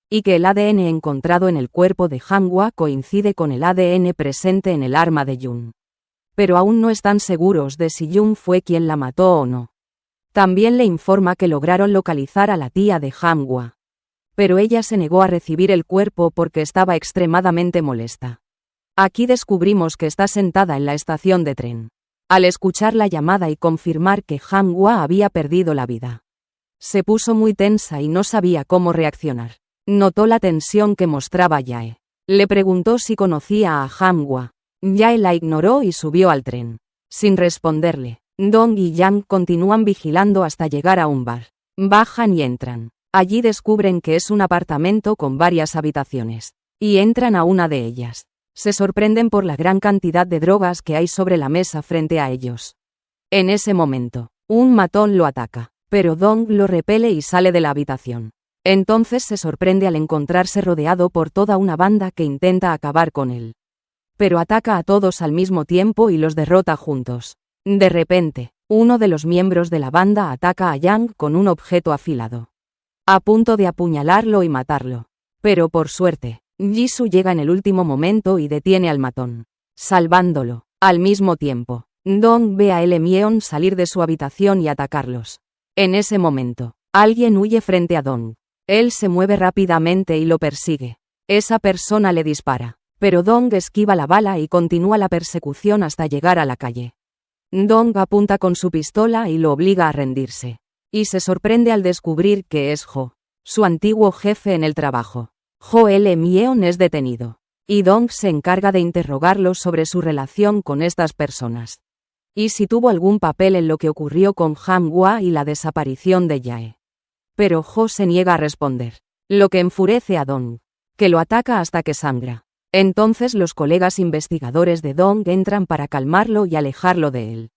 y que el ADN encontrado en el cuerpo de Han-hwa coincide con el ADN presente en el arma de Jun. Pero aún no están seguros de si Jun fue quien la mató o no. También le informa que lograron localizar a la tía de Han-hwa, pero ella se negó a recibir el cuerpo porque estaba extremadamente molesta. Aquí descubrimos que está sentada en la estación de tren, al escuchar la llamada y confirmar que Han-hwa había perdido la vida. Se puso muy tensa y no sabía cómo reaccionar. Notó la tensión que mostraba Jae. Le preguntó si conocía a Han-hwa. Jae la ignoró y subió al tren. Sin responderle, Dong y Yang continúan vigilando hasta llegar a un bar. Bajan y entran. Allí descubren que es un apartamento con varias habitaciones. Y entran a una de ellas. Se sorprenden por la gran cantidad de drogas que hay sobre la mesa frente a ellos. En ese momento, un matón lo ataca, pero Dong lo repele y sale de la habitación. Entonces se sorprende al encontrarse rodeado por toda una banda que intenta acabar con él. Pero ataca a todos al mismo tiempo y los derrota juntos. De repente, uno de los miembros de la banda ataca a Yang con un objeto afilado. A punto de apuñalarlo y matarlo. Pero por suerte, Jisoo llega en el último momento y detiene al matón, salvándolo. Al mismo tiempo, Dong ve a Lee salir de su habitación y atacarlos. En ese momento, alguien huye frente a Dong. Él se mueve rápidamente y lo persigue. Esa persona le dispara, pero Dong esquiva la bala y continúa la persecución hasta llegar a la calle. Dong apunta con su pistola y lo obliga a rendirse. Y se sorprende al descubrir que es Jo, su antiguo jefe en el trabajo. Jo Lee es detenido. Y Dong se encarga de interrogarlo sobre su relación con estas personas. Y si tuvo algún papel en lo que ocurrió con Han-hwa y la desaparición de Jae. Pero Jo se niega a responder, lo que enfurece a Dong, que lo ataca hasta que sangra. Entonces los colegas investigadores de Dong entran para calmarlo y alejarlo de él.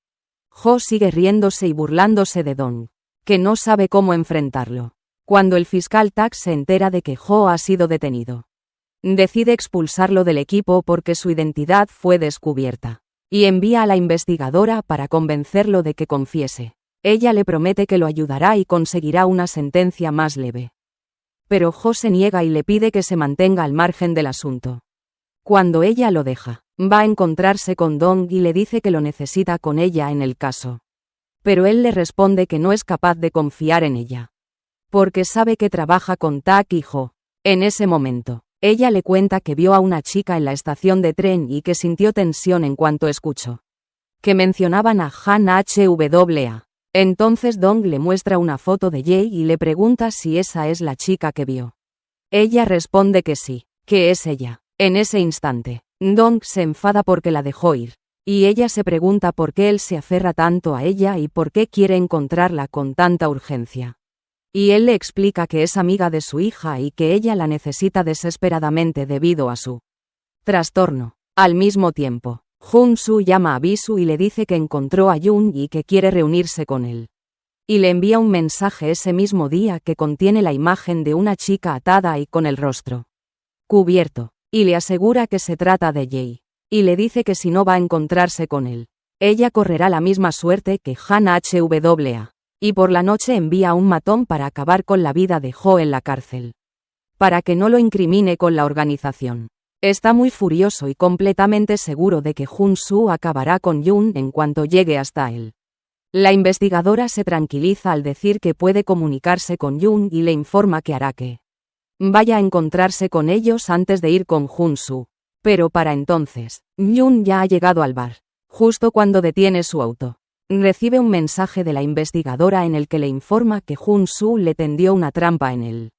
Jo sigue riéndose y burlándose de Dong, que no sabe cómo enfrentarlo. Cuando el fiscal Tak se entera de que Jo ha sido detenido, decide expulsarlo del equipo porque su identidad fue descubierta, y envía a la investigadora para convencerlo de que confiese. Ella le promete que lo ayudará y conseguirá una sentencia más leve. Pero Jo se niega y le pide que se mantenga al margen del asunto. Cuando ella lo deja, va a encontrarse con Dong y le dice que lo necesita con ella en el caso. Pero él le responde que no es capaz de confiar en ella, porque sabe que trabaja con Tak y Jo. En ese momento, ella le cuenta que vio a una chica en la estación de tren y que sintió tensión en cuanto escuchó que mencionaban a Han Hwa. Entonces Dong le muestra una foto de Jae y le pregunta si esa es la chica que vio. Ella responde que sí, que es ella. En ese instante, Dong se enfada porque la dejó ir, y ella se pregunta por qué él se aferra tanto a ella y por qué quiere encontrarla con tanta urgencia. Y él le explica que es amiga de su hija y que ella la necesita desesperadamente debido a su trastorno. Al mismo tiempo, Jun-soo llama a Bisu y le dice que encontró a Jun y que quiere reunirse con él. Y le envía un mensaje ese mismo día que contiene la imagen de una chica atada y con el rostro cubierto, y le asegura que se trata de Jae. Y le dice que si no va a encontrarse con él, ella correrá la misma suerte que Han Hwa. Y por la noche envía a un matón para acabar con la vida de Jo en la cárcel, para que no lo incrimine con la organización. Está muy furioso y completamente seguro de que Jun-soo acabará con Jun en cuanto llegue hasta él. La investigadora se tranquiliza al decir que puede comunicarse con Jun y le informa que hará que vaya a encontrarse con ellos antes de ir con Jun-soo. Pero para entonces, Jun ya ha llegado al bar, justo cuando detiene su auto. Recibe un mensaje de la investigadora en el que le informa que Jun-soo le tendió una trampa en el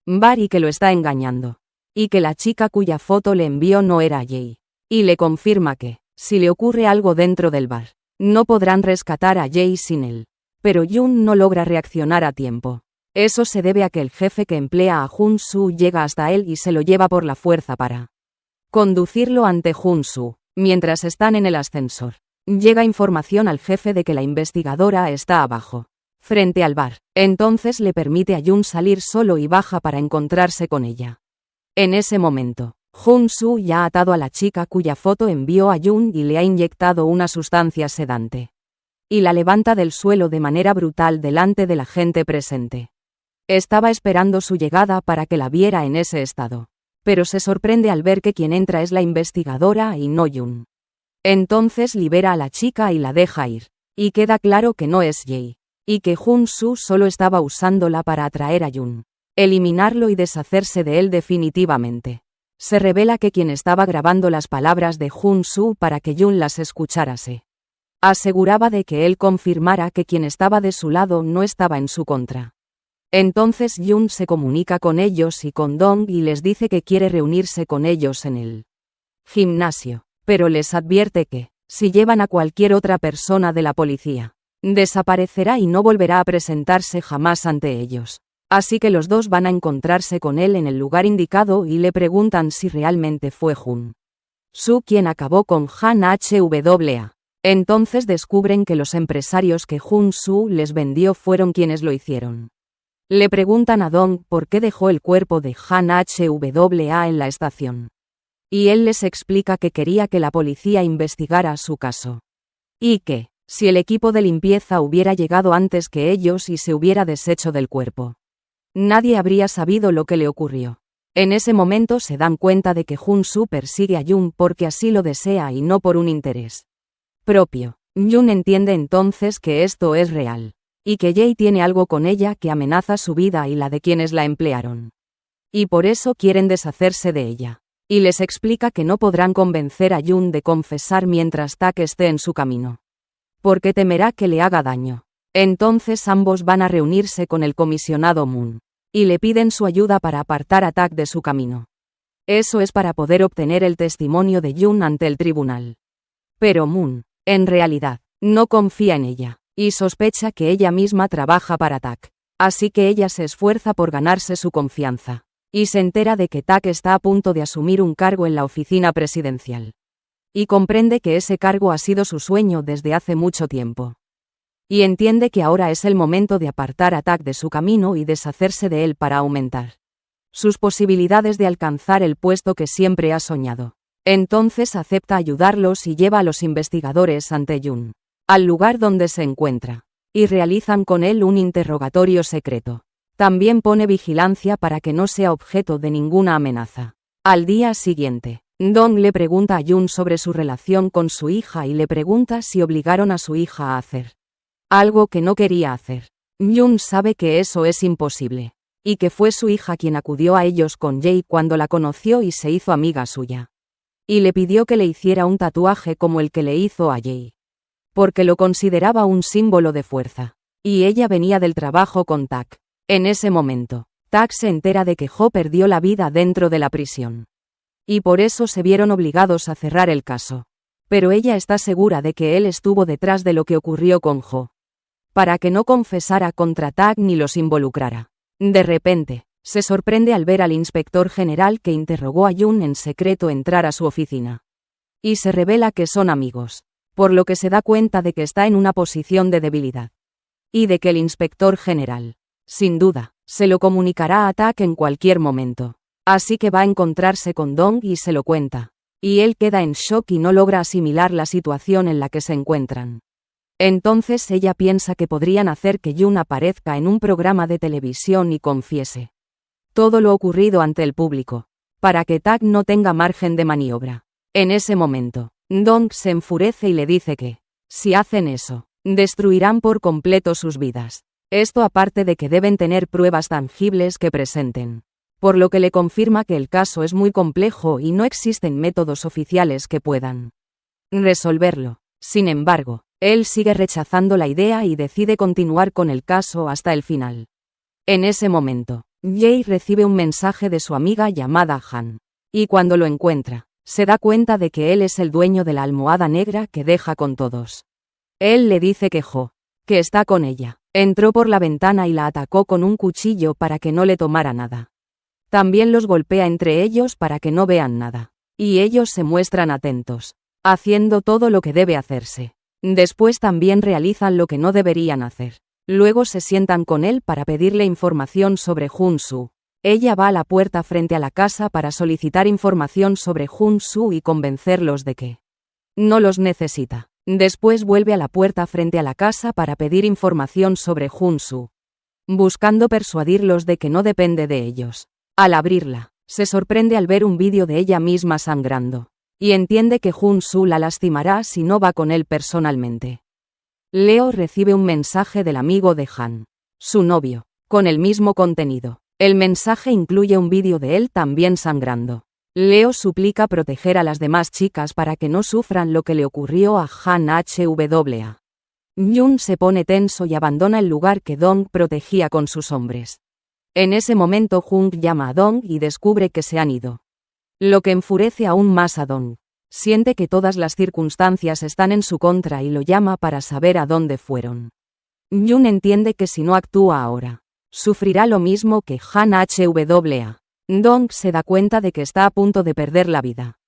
bar y que lo está engañando. Y que la chica cuya foto le envió no era Jae. Y le confirma que, si le ocurre algo dentro del bar, no podrán rescatar a Jae sin él. Pero Jun no logra reaccionar a tiempo. Eso se debe a que el jefe que emplea a Jun-soo llega hasta él y se lo lleva por la fuerza para conducirlo ante Jun-soo. Mientras están en el ascensor, llega información al jefe de que la investigadora está abajo, frente al bar. Entonces le permite a Jun salir solo y baja para encontrarse con ella. En ese momento, Jun-soo ya ha atado a la chica cuya foto envió a Jun y le ha inyectado una sustancia sedante. Y la levanta del suelo de manera brutal delante de la gente presente. Estaba esperando su llegada para que la viera en ese estado. Pero se sorprende al ver que quien entra es la investigadora y no Jun. Entonces libera a la chica y la deja ir. Y queda claro que no es Jae. Y que Jun-soo solo estaba usándola para atraer a Jun. Eliminarlo y deshacerse de él definitivamente. Se revela que quien estaba grabando las palabras de Jun-soo para que Jun las escuchara se aseguraba de que él confirmara que quien estaba de su lado no estaba en su contra. Entonces Jun se comunica con ellos y con Dong y les dice que quiere reunirse con ellos en el gimnasio, pero les advierte que, si llevan a cualquier otra persona de la policía, desaparecerá y no volverá a presentarse jamás ante ellos. Así que los dos van a encontrarse con él en el lugar indicado y le preguntan si realmente fue Jun Su quien acabó con Han Hwa. Entonces descubren que los empresarios que Jun Su les vendió fueron quienes lo hicieron. Le preguntan a Dong por qué dejó el cuerpo de Han Hwa en la estación. Y él les explica que quería que la policía investigara su caso. Y que, si el equipo de limpieza hubiera llegado antes que ellos y se hubiera deshecho del cuerpo, nadie habría sabido lo que le ocurrió. En ese momento se dan cuenta de que Jun Su persigue a Jun porque así lo desea y no por un interés propio. Jun entiende entonces que esto es real, y que Jae tiene algo con ella que amenaza su vida y la de quienes la emplearon. Y por eso quieren deshacerse de ella. Y les explica que no podrán convencer a Jun de confesar mientras Tak esté en su camino, porque temerá que le haga daño. Entonces ambos van a reunirse con el comisionado Moon, y le piden su ayuda para apartar a Tak de su camino. Eso es para poder obtener el testimonio de Jun ante el tribunal. Pero Moon, en realidad, no confía en ella, y sospecha que ella misma trabaja para Tak. Así que ella se esfuerza por ganarse su confianza, y se entera de que Tak está a punto de asumir un cargo en la oficina presidencial. Y comprende que ese cargo ha sido su sueño desde hace mucho tiempo. Y entiende que ahora es el momento de apartar a Tak de su camino y deshacerse de él para aumentar sus posibilidades de alcanzar el puesto que siempre ha soñado. Entonces acepta ayudarlos y lleva a los investigadores ante Jun, al lugar donde se encuentra, y realizan con él un interrogatorio secreto. También pone vigilancia para que no sea objeto de ninguna amenaza. Al día siguiente, Dong le pregunta a Jun sobre su relación con su hija y le pregunta si obligaron a su hija a hacer algo que no quería hacer. Jun sabe que eso es imposible, y que fue su hija quien acudió a ellos con Jae cuando la conoció y se hizo amiga suya. Y le pidió que le hiciera un tatuaje como el que le hizo a Jae, porque lo consideraba un símbolo de fuerza. Y ella venía del trabajo con Tak. En ese momento, Tak se entera de que Jo perdió la vida dentro de la prisión. Y por eso se vieron obligados a cerrar el caso. Pero ella está segura de que él estuvo detrás de lo que ocurrió con Jo, para que no confesara contra Tak ni los involucrara. De repente, se sorprende al ver al inspector general que interrogó a Jun en secreto entrar a su oficina. Y se revela que son amigos, por lo que se da cuenta de que está en una posición de debilidad. Y de que el inspector general, sin duda, se lo comunicará a Tak en cualquier momento. Así que va a encontrarse con Dong y se lo cuenta. Y él queda en shock y no logra asimilar la situación en la que se encuentran. Entonces ella piensa que podrían hacer que Jun aparezca en un programa de televisión y confiese todo lo ocurrido ante el público, para que Tak no tenga margen de maniobra. En ese momento, Dong se enfurece y le dice que, si hacen eso, destruirán por completo sus vidas. Esto aparte de que deben tener pruebas tangibles que presenten. Por lo que le confirma que el caso es muy complejo y no existen métodos oficiales que puedan resolverlo. Sin embargo, él sigue rechazando la idea y decide continuar con el caso hasta el final. En ese momento, Jae recibe un mensaje de su amiga llamada Han. Y cuando lo encuentra, se da cuenta de que él es el dueño de la almohada negra que deja con todos. Él le dice que Jo, que está con ella, entró por la ventana y la atacó con un cuchillo para que no le tomara nada. También los golpea entre ellos para que no vean nada. Y ellos se muestran atentos, haciendo todo lo que debe hacerse. Después también realizan lo que no deberían hacer. Luego se sientan con él para pedirle información sobre Jun Su. Ella va a la puerta frente a la casa para solicitar información sobre Jun Su y convencerlos de que no los necesita. Después vuelve a la puerta frente a la casa para pedir información sobre Jun Su, buscando persuadirlos de que no depende de ellos. Al abrirla, se sorprende al ver un vídeo de ella misma sangrando, y entiende que Jun Su la lastimará si no va con él personalmente. Leo recibe un mensaje del amigo de Han, su novio, con el mismo contenido. El mensaje incluye un vídeo de él también sangrando. Leo suplica proteger a las demás chicas para que no sufran lo que le ocurrió a Han Hwa. Jun se pone tenso y abandona el lugar que Dong protegía con sus hombres. En ese momento Jung llama a Dong y descubre que se han ido. Lo que enfurece aún más a Dong. Siente que todas las circunstancias están en su contra y lo llama para saber a dónde fueron. Jun entiende que si no actúa ahora, sufrirá lo mismo que Han Hwa. Dong se da cuenta de que está a punto de perder la vida.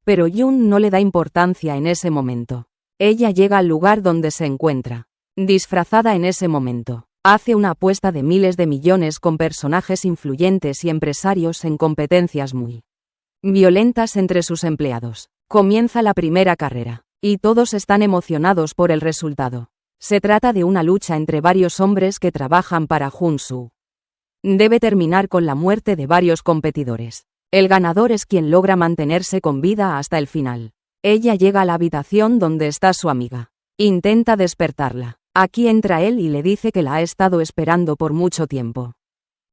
Pero Jun no le da importancia en ese momento. Ella llega al lugar donde se encuentra. Disfrazada en ese momento, hace una apuesta de miles de millones con personajes influyentes y empresarios en competencias muy violentas entre sus empleados. Comienza la primera carrera, y todos están emocionados por el resultado. Se trata de una lucha entre varios hombres que trabajan para Jun-soo. Debe terminar con la muerte de varios competidores. El ganador es quien logra mantenerse con vida hasta el final. Ella llega a la habitación donde está su amiga. Intenta despertarla. Aquí entra él y le dice que la ha estado esperando por mucho tiempo.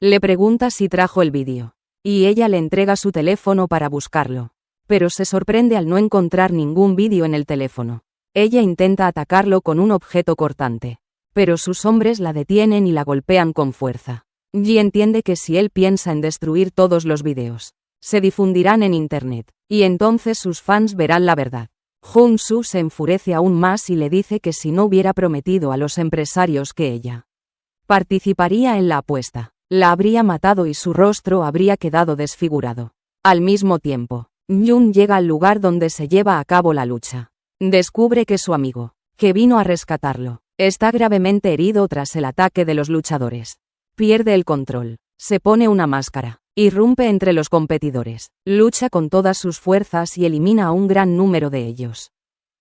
Le pregunta si trajo el vídeo, y ella le entrega su teléfono para buscarlo. Pero se sorprende al no encontrar ningún vídeo en el teléfono. Ella intenta atacarlo con un objeto cortante, pero sus hombres la detienen y la golpean con fuerza. Ji entiende que si él piensa en destruir todos los vídeos, se difundirán en internet, y entonces sus fans verán la verdad. Jun-soo se enfurece aún más y le dice que si no hubiera prometido a los empresarios que ella participaría en la apuesta, la habría matado y su rostro habría quedado desfigurado. Al mismo tiempo, Jun llega al lugar donde se lleva a cabo la lucha. Descubre que su amigo, que vino a rescatarlo, está gravemente herido tras el ataque de los luchadores. Pierde el control, se pone una máscara, irrumpe entre los competidores, lucha con todas sus fuerzas y elimina a un gran número de ellos.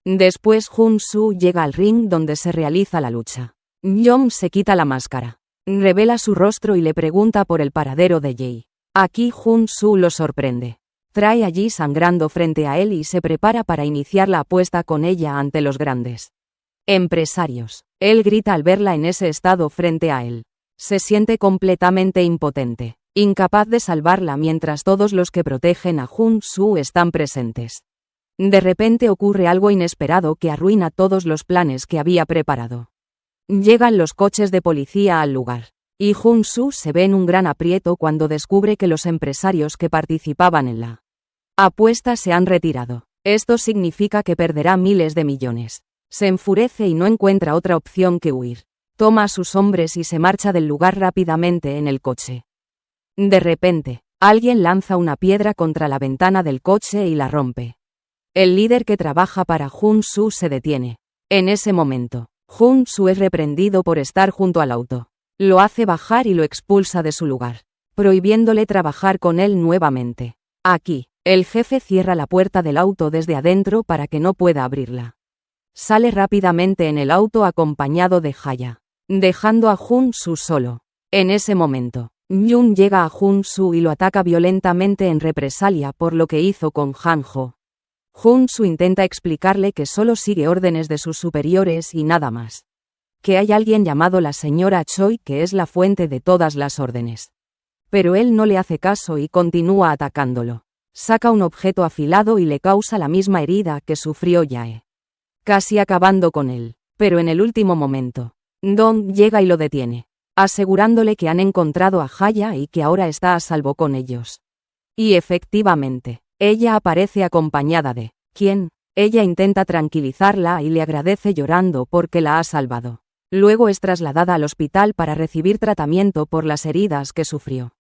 Después Jun-soo llega al ring donde se realiza la lucha. Jong se quita la máscara, revela su rostro y le pregunta por el paradero de Jae. Aquí Jun-soo lo sorprende. Trae allí sangrando frente a él y se prepara para iniciar la apuesta con ella ante los grandes empresarios. Él grita al verla en ese estado frente a él. Se siente completamente impotente, incapaz de salvarla mientras todos los que protegen a Jun-soo están presentes. De repente ocurre algo inesperado que arruina todos los planes que había preparado. Llegan los coches de policía al lugar, y Jun-soo se ve en un gran aprieto cuando descubre que los empresarios que participaban en la apuesta se han retirado. Esto significa que perderá miles de millones. Se enfurece y no encuentra otra opción que huir. Toma a sus hombres y se marcha del lugar rápidamente en el coche. De repente, alguien lanza una piedra contra la ventana del coche y la rompe. El líder que trabaja para Jun-soo se detiene. En ese momento, Jun-soo es reprendido por estar junto al auto. Lo hace bajar y lo expulsa de su lugar, prohibiéndole trabajar con él nuevamente. Aquí, el jefe cierra la puerta del auto desde adentro para que no pueda abrirla. Sale rápidamente en el auto acompañado de Haya, dejando a Jun-soo solo. En ese momento, Jun llega a Jun-soo y lo ataca violentamente en represalia por lo que hizo con Han-ho. Jun-soo intenta explicarle que solo sigue órdenes de sus superiores y nada más. Que hay alguien llamado la señora Choi que es la fuente de todas las órdenes. Pero él no le hace caso y continúa atacándolo. Saca un objeto afilado y le causa la misma herida que sufrió Jae, casi acabando con él. Pero en el último momento, Dong llega y lo detiene, asegurándole que han encontrado a Haya y que ahora está a salvo con ellos. Y efectivamente, ella aparece acompañada de ¿quién? Ella intenta tranquilizarla y le agradece llorando porque la ha salvado. Luego es trasladada al hospital para recibir tratamiento por las heridas que sufrió.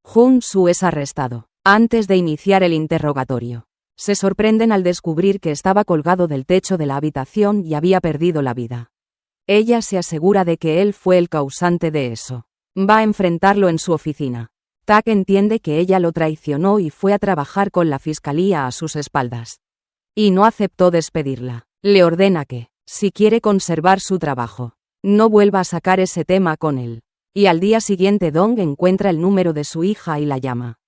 Jun-soo es arrestado. Antes de iniciar el interrogatorio, se sorprenden al descubrir que estaba colgado del techo de la habitación y había perdido la vida. Ella se asegura de que él fue el causante de eso. Va a enfrentarlo en su oficina. Tak entiende que ella lo traicionó y fue a trabajar con la fiscalía a sus espaldas. Y no aceptó despedirla. Le ordena que, si quiere conservar su trabajo, no vuelva a sacar ese tema con él. Y al día siguiente Dong encuentra el número de su hija y la llama.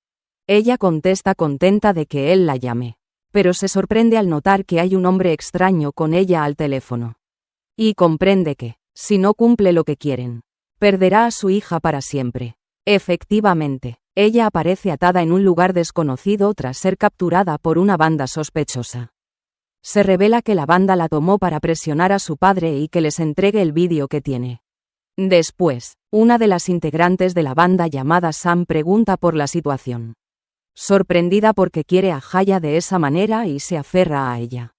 Ella contesta contenta de que él la llame, pero se sorprende al notar que hay un hombre extraño con ella al teléfono. Y comprende que, si no cumple lo que quieren, perderá a su hija para siempre. Efectivamente, ella aparece atada en un lugar desconocido tras ser capturada por una banda sospechosa. Se revela que la banda la tomó para presionar a su padre y que les entregue el vídeo que tiene. Después, una de las integrantes de la banda llamada Sam pregunta por la situación. Sorprendida porque quiere a Haya de esa manera y se aferra a ella.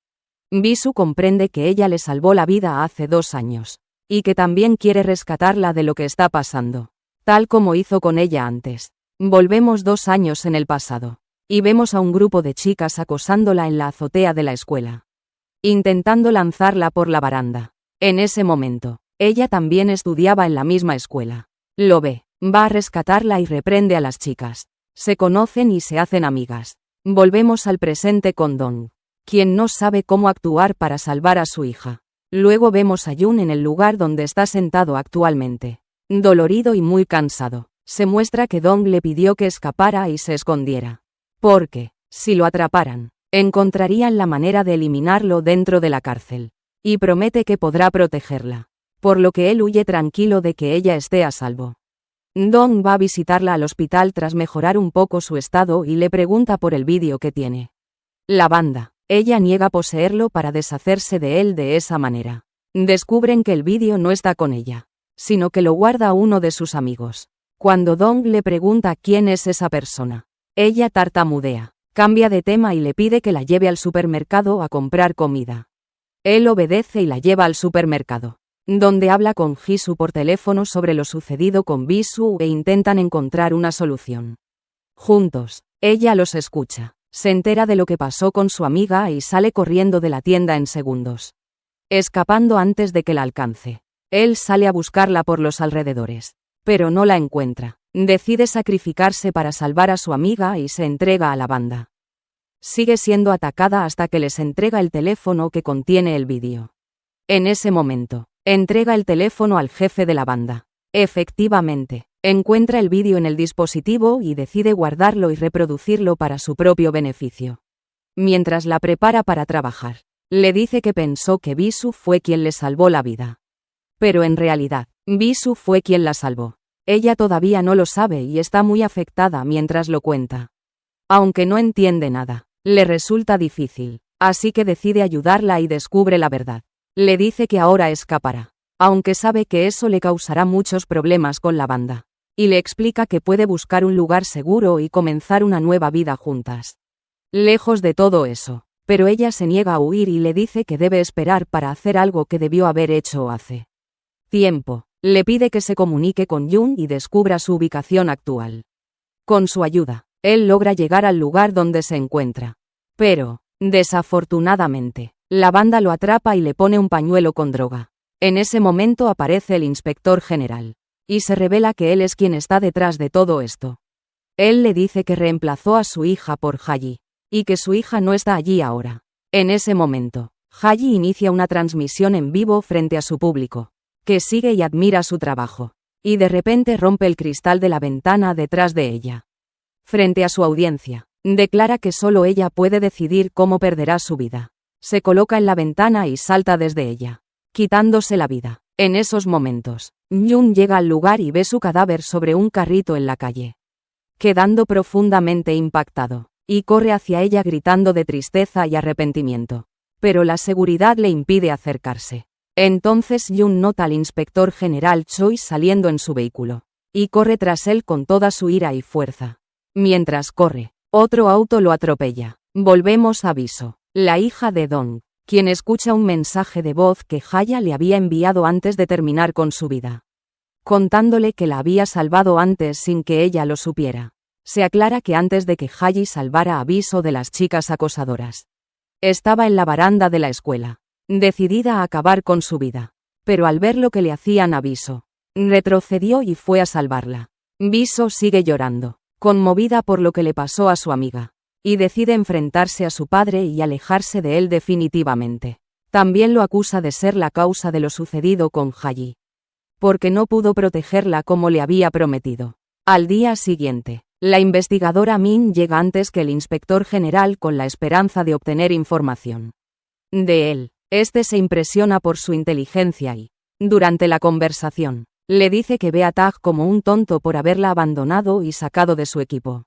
Bisu comprende que ella le salvó la vida hace 2 años, y que también quiere rescatarla de lo que está pasando, tal como hizo con ella antes. Volvemos 2 años en el pasado, y vemos a un grupo de chicas acosándola en la azotea de la escuela, intentando lanzarla por la baranda. En ese momento, ella también estudiaba en la misma escuela. Lo ve, va a rescatarla y reprende a las chicas. Se conocen y se hacen amigas. Volvemos al presente con Dong, quien no sabe cómo actuar para salvar a su hija. Luego vemos a Jun en el lugar donde está sentado actualmente. Dolorido y muy cansado. Se muestra que Dong le pidió que escapara y se escondiera. Porque, si lo atraparan, encontrarían la manera de eliminarlo dentro de la cárcel. Y promete que podrá protegerla. Por lo que él huye tranquilo de que ella esté a salvo. Dong va a visitarla al hospital tras mejorar un poco su estado y le pregunta por el vídeo que tiene. La banda. Ella niega poseerlo para deshacerse de él de esa manera. Descubren que el vídeo no está con ella, sino que lo guarda uno de sus amigos. Cuando Dong le pregunta quién es esa persona, ella tartamudea, cambia de tema y le pide que la lleve al supermercado a comprar comida. Él obedece y la lleva al supermercado, donde habla con Jisoo por teléfono sobre lo sucedido con Bisu e intentan encontrar una solución. Juntos, ella los escucha. Se entera de lo que pasó con su amiga y sale corriendo de la tienda en segundos, escapando antes de que la alcance. Él sale a buscarla por los alrededores, pero no la encuentra. Decide sacrificarse para salvar a su amiga y se entrega a la banda. Sigue siendo atacada hasta que les entrega el teléfono que contiene el vídeo. En ese momento, entrega el teléfono al jefe de la banda. Efectivamente, encuentra el vídeo en el dispositivo y decide guardarlo y reproducirlo para su propio beneficio. Mientras la prepara para trabajar, le dice que pensó que Bisu fue quien le salvó la vida. Pero en realidad, Bisu fue quien la salvó. Ella todavía no lo sabe y está muy afectada mientras lo cuenta. Aunque no entiende nada, le resulta difícil, así que decide ayudarla y descubre la verdad. Le dice que ahora escapará, aunque sabe que eso le causará muchos problemas con la banda. Y le explica que puede buscar un lugar seguro y comenzar una nueva vida juntas. Lejos de todo eso, pero ella se niega a huir y le dice que debe esperar para hacer algo que debió haber hecho hace tiempo. Le pide que se comunique con Jun y descubra su ubicación actual. Con su ayuda, él logra llegar al lugar donde se encuentra. Pero, desafortunadamente, la banda lo atrapa y le pone un pañuelo con droga. En ese momento aparece el inspector general, y se revela que él es quien está detrás de todo esto. Él le dice que reemplazó a su hija por Haji, y que su hija no está allí ahora. En ese momento, Haji inicia una transmisión en vivo frente a su público, que sigue y admira su trabajo, y de repente rompe el cristal de la ventana detrás de ella. Frente a su audiencia, declara que solo ella puede decidir cómo perderá su vida. Se coloca en la ventana y salta desde ella, quitándose la vida. En esos momentos, Jun llega al lugar y ve su cadáver sobre un carrito en la calle, quedando profundamente impactado, y corre hacia ella gritando de tristeza y arrepentimiento. Pero la seguridad le impide acercarse. Entonces Jun nota al inspector general Choi saliendo en su vehículo, y corre tras él con toda su ira y fuerza. Mientras corre, otro auto lo atropella. Volvemos a Biso, la hija de Dong, quien escucha un mensaje de voz que Haya le había enviado antes de terminar con su vida, contándole que la había salvado antes sin que ella lo supiera. Se aclara que antes de que Haji salvara a Biso de las chicas acosadoras, estaba en la baranda de la escuela, decidida a acabar con su vida. Pero al ver lo que le hacían a Biso, retrocedió y fue a salvarla. Biso sigue llorando, conmovida por lo que le pasó a su amiga, y decide enfrentarse a su padre y alejarse de él definitivamente. También lo acusa de ser la causa de lo sucedido con Haji, porque no pudo protegerla como le había prometido. Al día siguiente, la investigadora Min llega antes que el inspector general con la esperanza de obtener información de él. Este se impresiona por su inteligencia y, durante la conversación, le dice que ve a Tag como un tonto por haberla abandonado y sacado de su equipo,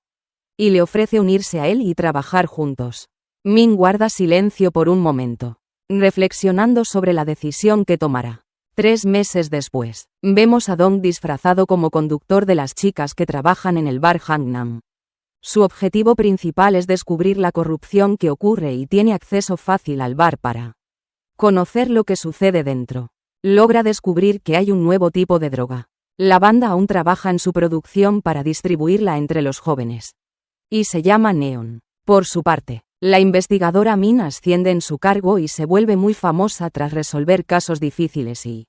y le ofrece unirse a él y trabajar juntos. Min guarda silencio por un momento, reflexionando sobre la decisión que tomará. 3 meses después, vemos a Dong disfrazado como conductor de las chicas que trabajan en el bar Hangnam. Su objetivo principal es descubrir la corrupción que ocurre y tiene acceso fácil al bar para conocer lo que sucede dentro. Logra descubrir que hay un nuevo tipo de droga. La banda aún trabaja en su producción para distribuirla entre los jóvenes. Y se llama Neon. Por su parte, la investigadora Min asciende en su cargo y se vuelve muy famosa tras resolver casos difíciles y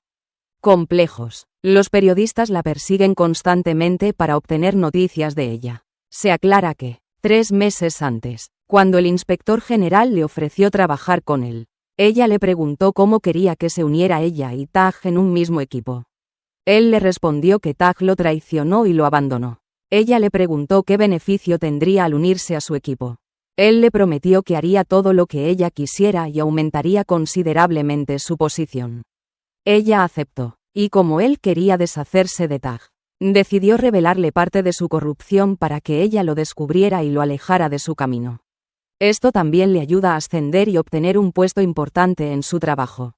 complejos. Los periodistas la persiguen constantemente para obtener noticias de ella. Se aclara que, 3 meses antes, cuando el inspector general le ofreció trabajar con él, ella le preguntó cómo quería que se uniera ella y Tag en un mismo equipo. Él le respondió que Tag lo traicionó y lo abandonó. Ella le preguntó qué beneficio tendría al unirse a su equipo. Él le prometió que haría todo lo que ella quisiera y aumentaría considerablemente su posición. Ella aceptó, y como él quería deshacerse de Tag, decidió revelarle parte de su corrupción para que ella lo descubriera y lo alejara de su camino. Esto también le ayuda a ascender y obtener un puesto importante en su trabajo.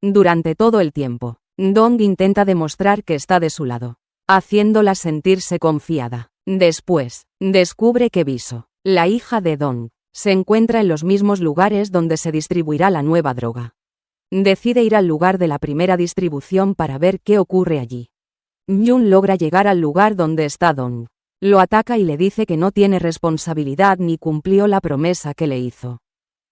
Durante todo el tiempo, Dong intenta demostrar que está de su lado, haciéndola sentirse confiada. Después, descubre que Biso, la hija de Dong, se encuentra en los mismos lugares donde se distribuirá la nueva droga. Decide ir al lugar de la primera distribución para ver qué ocurre allí. Jun logra llegar al lugar donde está Dong. Lo ataca y le dice que no tiene responsabilidad ni cumplió la promesa que le hizo.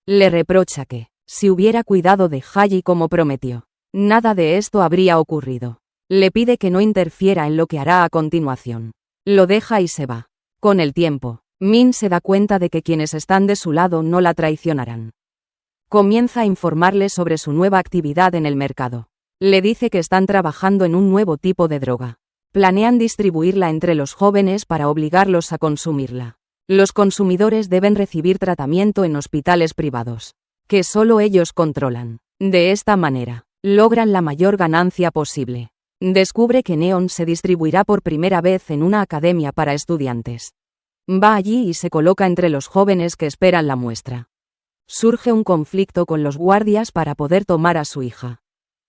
Le reprocha que, si hubiera cuidado de Haji como prometió, nada de esto habría ocurrido. Le pide que no interfiera en lo que hará a continuación. Lo deja y se va. Con el tiempo, Min se da cuenta de que quienes están de su lado no la traicionarán. Comienza a informarle sobre su nueva actividad en el mercado. Le dice que están trabajando en un nuevo tipo de droga. Planean distribuirla entre los jóvenes para obligarlos a consumirla. Los consumidores deben recibir tratamiento en hospitales privados, que solo ellos controlan. De esta manera, logran la mayor ganancia posible. Descubre que Neon se distribuirá por primera vez en una academia para estudiantes. Va allí y se coloca entre los jóvenes que esperan la muestra. Surge un conflicto con los guardias para poder tomar a su hija.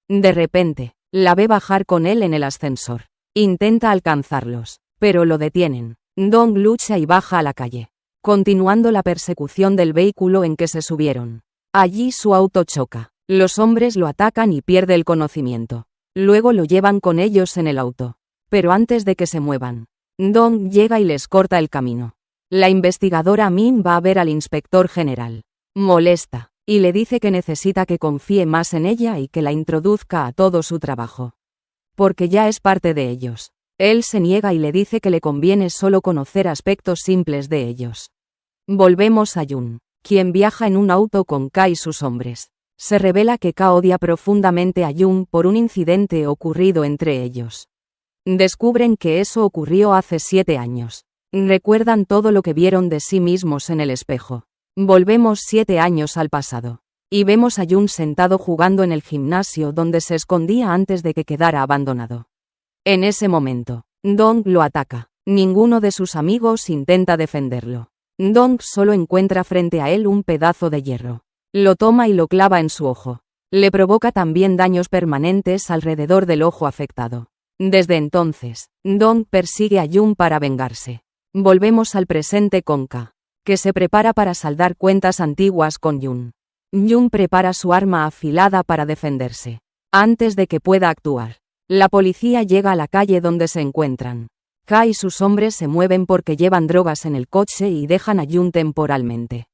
De repente, la ve bajar con él en el ascensor. Intenta alcanzarlos, pero lo detienen. Dong lucha y baja a la calle, continuando la persecución del vehículo en que se subieron. Allí su auto choca. Los hombres lo atacan y pierde el conocimiento. Luego lo llevan con ellos en el auto. Pero antes de que se muevan, Dong llega y les corta el camino. La investigadora Min va a ver al inspector general. Molesta, y le dice que necesita que confíe más en ella y que la introduzca a todo su trabajo. Porque ya es parte de ellos. Él se niega y le dice que le conviene solo conocer aspectos simples de ellos. Volvemos a Jun, quien viaja en un auto con Ka y sus hombres. Se revela que Ka odia profundamente a Jun por un incidente ocurrido entre ellos. Descubren que eso ocurrió hace 7 años. Recuerdan todo lo que vieron de sí mismos en el espejo. Volvemos 7 años al pasado. Y vemos a Jun sentado jugando en el gimnasio donde se escondía antes de que quedara abandonado. En ese momento, Dong lo ataca. Ninguno de sus amigos intenta defenderlo. Dong solo encuentra frente a él un pedazo de hierro. Lo toma y lo clava en su ojo. Le provoca también daños permanentes alrededor del ojo afectado. Desde entonces, Dong persigue a Jun para vengarse. Volvemos al presente con Ka, que se prepara para saldar cuentas antiguas con Jun. Jun prepara su arma afilada para defenderse. Antes de que pueda actuar, la policía llega a la calle donde se encuentran. Ka y sus hombres se mueven porque llevan drogas en el coche y dejan a Jun temporalmente.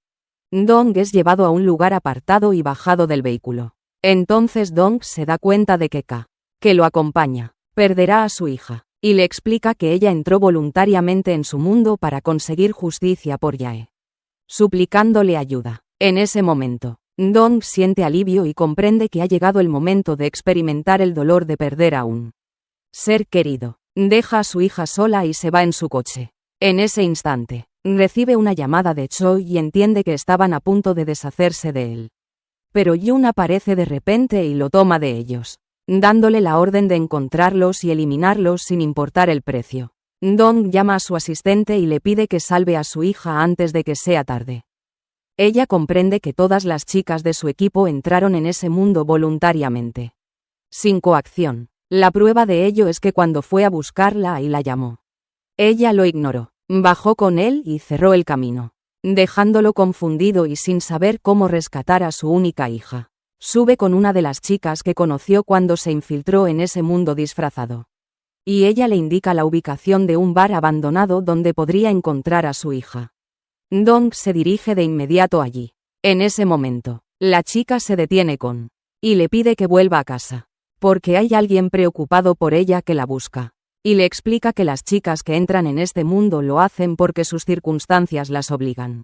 Dong es llevado a un lugar apartado y bajado del vehículo. Entonces Dong se da cuenta de que Ka, que lo acompaña, perderá a su hija, y le explica que ella entró voluntariamente en su mundo para conseguir justicia por Yae, suplicándole ayuda. En ese momento, Dong siente alivio y comprende que ha llegado el momento de experimentar el dolor de perder a un ser querido. Deja a su hija sola y se va en su coche. En ese instante, recibe una llamada de Choi y entiende que estaban a punto de deshacerse de él. Pero Jun aparece de repente y lo toma de ellos, dándole la orden de encontrarlos y eliminarlos sin importar el precio. Dong llama a su asistente y le pide que salve a su hija antes de que sea tarde. Ella comprende que todas las chicas de su equipo entraron en ese mundo voluntariamente. Sin coacción. La prueba de ello es que cuando fue a buscarla y la llamó, ella lo ignoró, bajó con él y cerró el camino, dejándolo confundido y sin saber cómo rescatar a su única hija. Sube con una de las chicas que conoció cuando se infiltró en ese mundo disfrazado. Y ella le indica la ubicación de un bar abandonado donde podría encontrar a su hija. Dong se dirige de inmediato allí. En ese momento, la chica se detiene y le pide que vuelva a casa, porque hay alguien preocupado por ella que la busca. Y le explica que las chicas que entran en este mundo lo hacen porque sus circunstancias las obligan.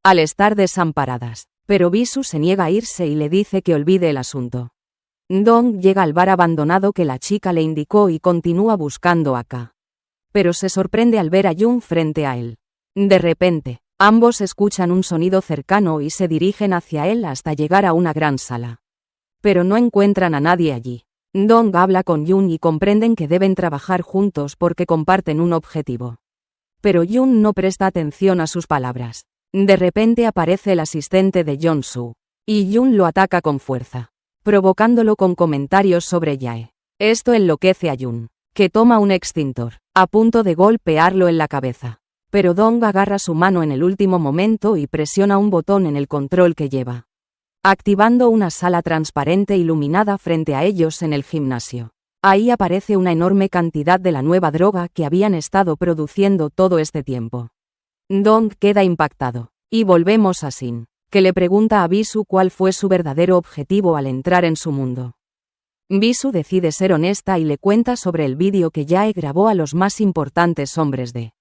Al estar desamparadas, pero Bisu se niega a irse y le dice que olvide el asunto. Dong llega al bar abandonado que la chica le indicó y continúa buscando a Ka. Pero se sorprende al ver a Jung frente a él. De repente, ambos escuchan un sonido cercano y se dirigen hacia él hasta llegar a una gran sala. Pero no encuentran a nadie allí. Dong habla con Jung y comprenden que deben trabajar juntos porque comparten un objetivo. Pero Jung no presta atención a sus palabras. De repente aparece el asistente de Jong-soo, y Jung lo ataca con fuerza, provocándolo con comentarios sobre Jae. Esto enloquece a Jung, que toma un extintor, a punto de golpearlo en la cabeza. Pero Dong agarra su mano en el último momento y presiona un botón en el control que lleva, activando una sala transparente iluminada frente a ellos en el gimnasio. Ahí aparece una enorme cantidad de la nueva droga que habían estado produciendo todo este tiempo. Dong queda impactado, y volvemos a Sin, que le pregunta a Bisu cuál fue su verdadero objetivo al entrar en su mundo. Bisu decide ser honesta y le cuenta sobre el vídeo que Jae grabó a los más importantes hombres de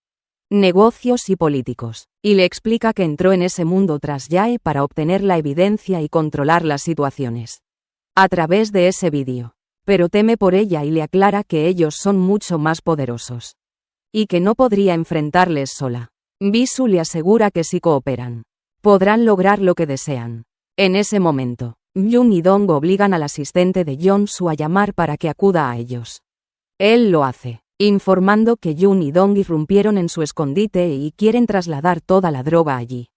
negocios y políticos, y le explica que entró en ese mundo tras Jae para obtener la evidencia y controlar las situaciones a través de ese vídeo, pero teme por ella y le aclara que ellos son mucho más poderosos y que no podría enfrentarles sola. Bisu le asegura que si cooperan, podrán lograr lo que desean. En ese momento, Jung y Dong obligan al asistente de Jong-soo a llamar para que acuda a ellos. Él lo hace, informando que Jung y Dong irrumpieron en su escondite y quieren trasladar toda la droga allí.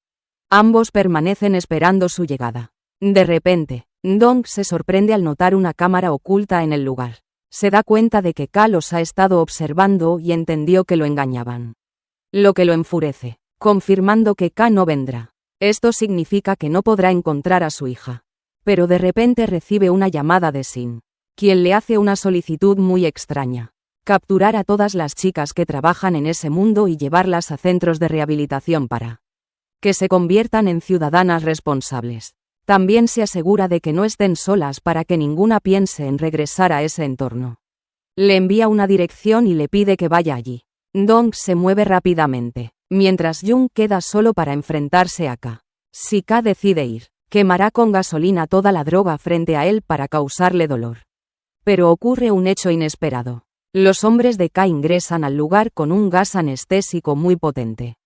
Ambos permanecen esperando su llegada. De repente, Dong se sorprende al notar una cámara oculta en el lugar. Se da cuenta de que Ka los ha estado observando y entendió que lo engañaban. Lo que lo enfurece, confirmando que Ka no vendrá. Esto significa que no podrá encontrar a su hija. Pero de repente recibe una llamada de Sin, quien le hace una solicitud muy extraña: capturar a todas las chicas que trabajan en ese mundo y llevarlas a centros de rehabilitación para que se conviertan en ciudadanas responsables. También se asegura de que no estén solas para que ninguna piense en regresar a ese entorno. Le envía una dirección y le pide que vaya allí. Dong se mueve rápidamente, mientras Jung queda solo para enfrentarse a Ka. Si Ka decide ir, quemará con gasolina toda la droga frente a él para causarle dolor. Pero ocurre un hecho inesperado. Los hombres de Ka ingresan al lugar con un gas anestésico muy potente,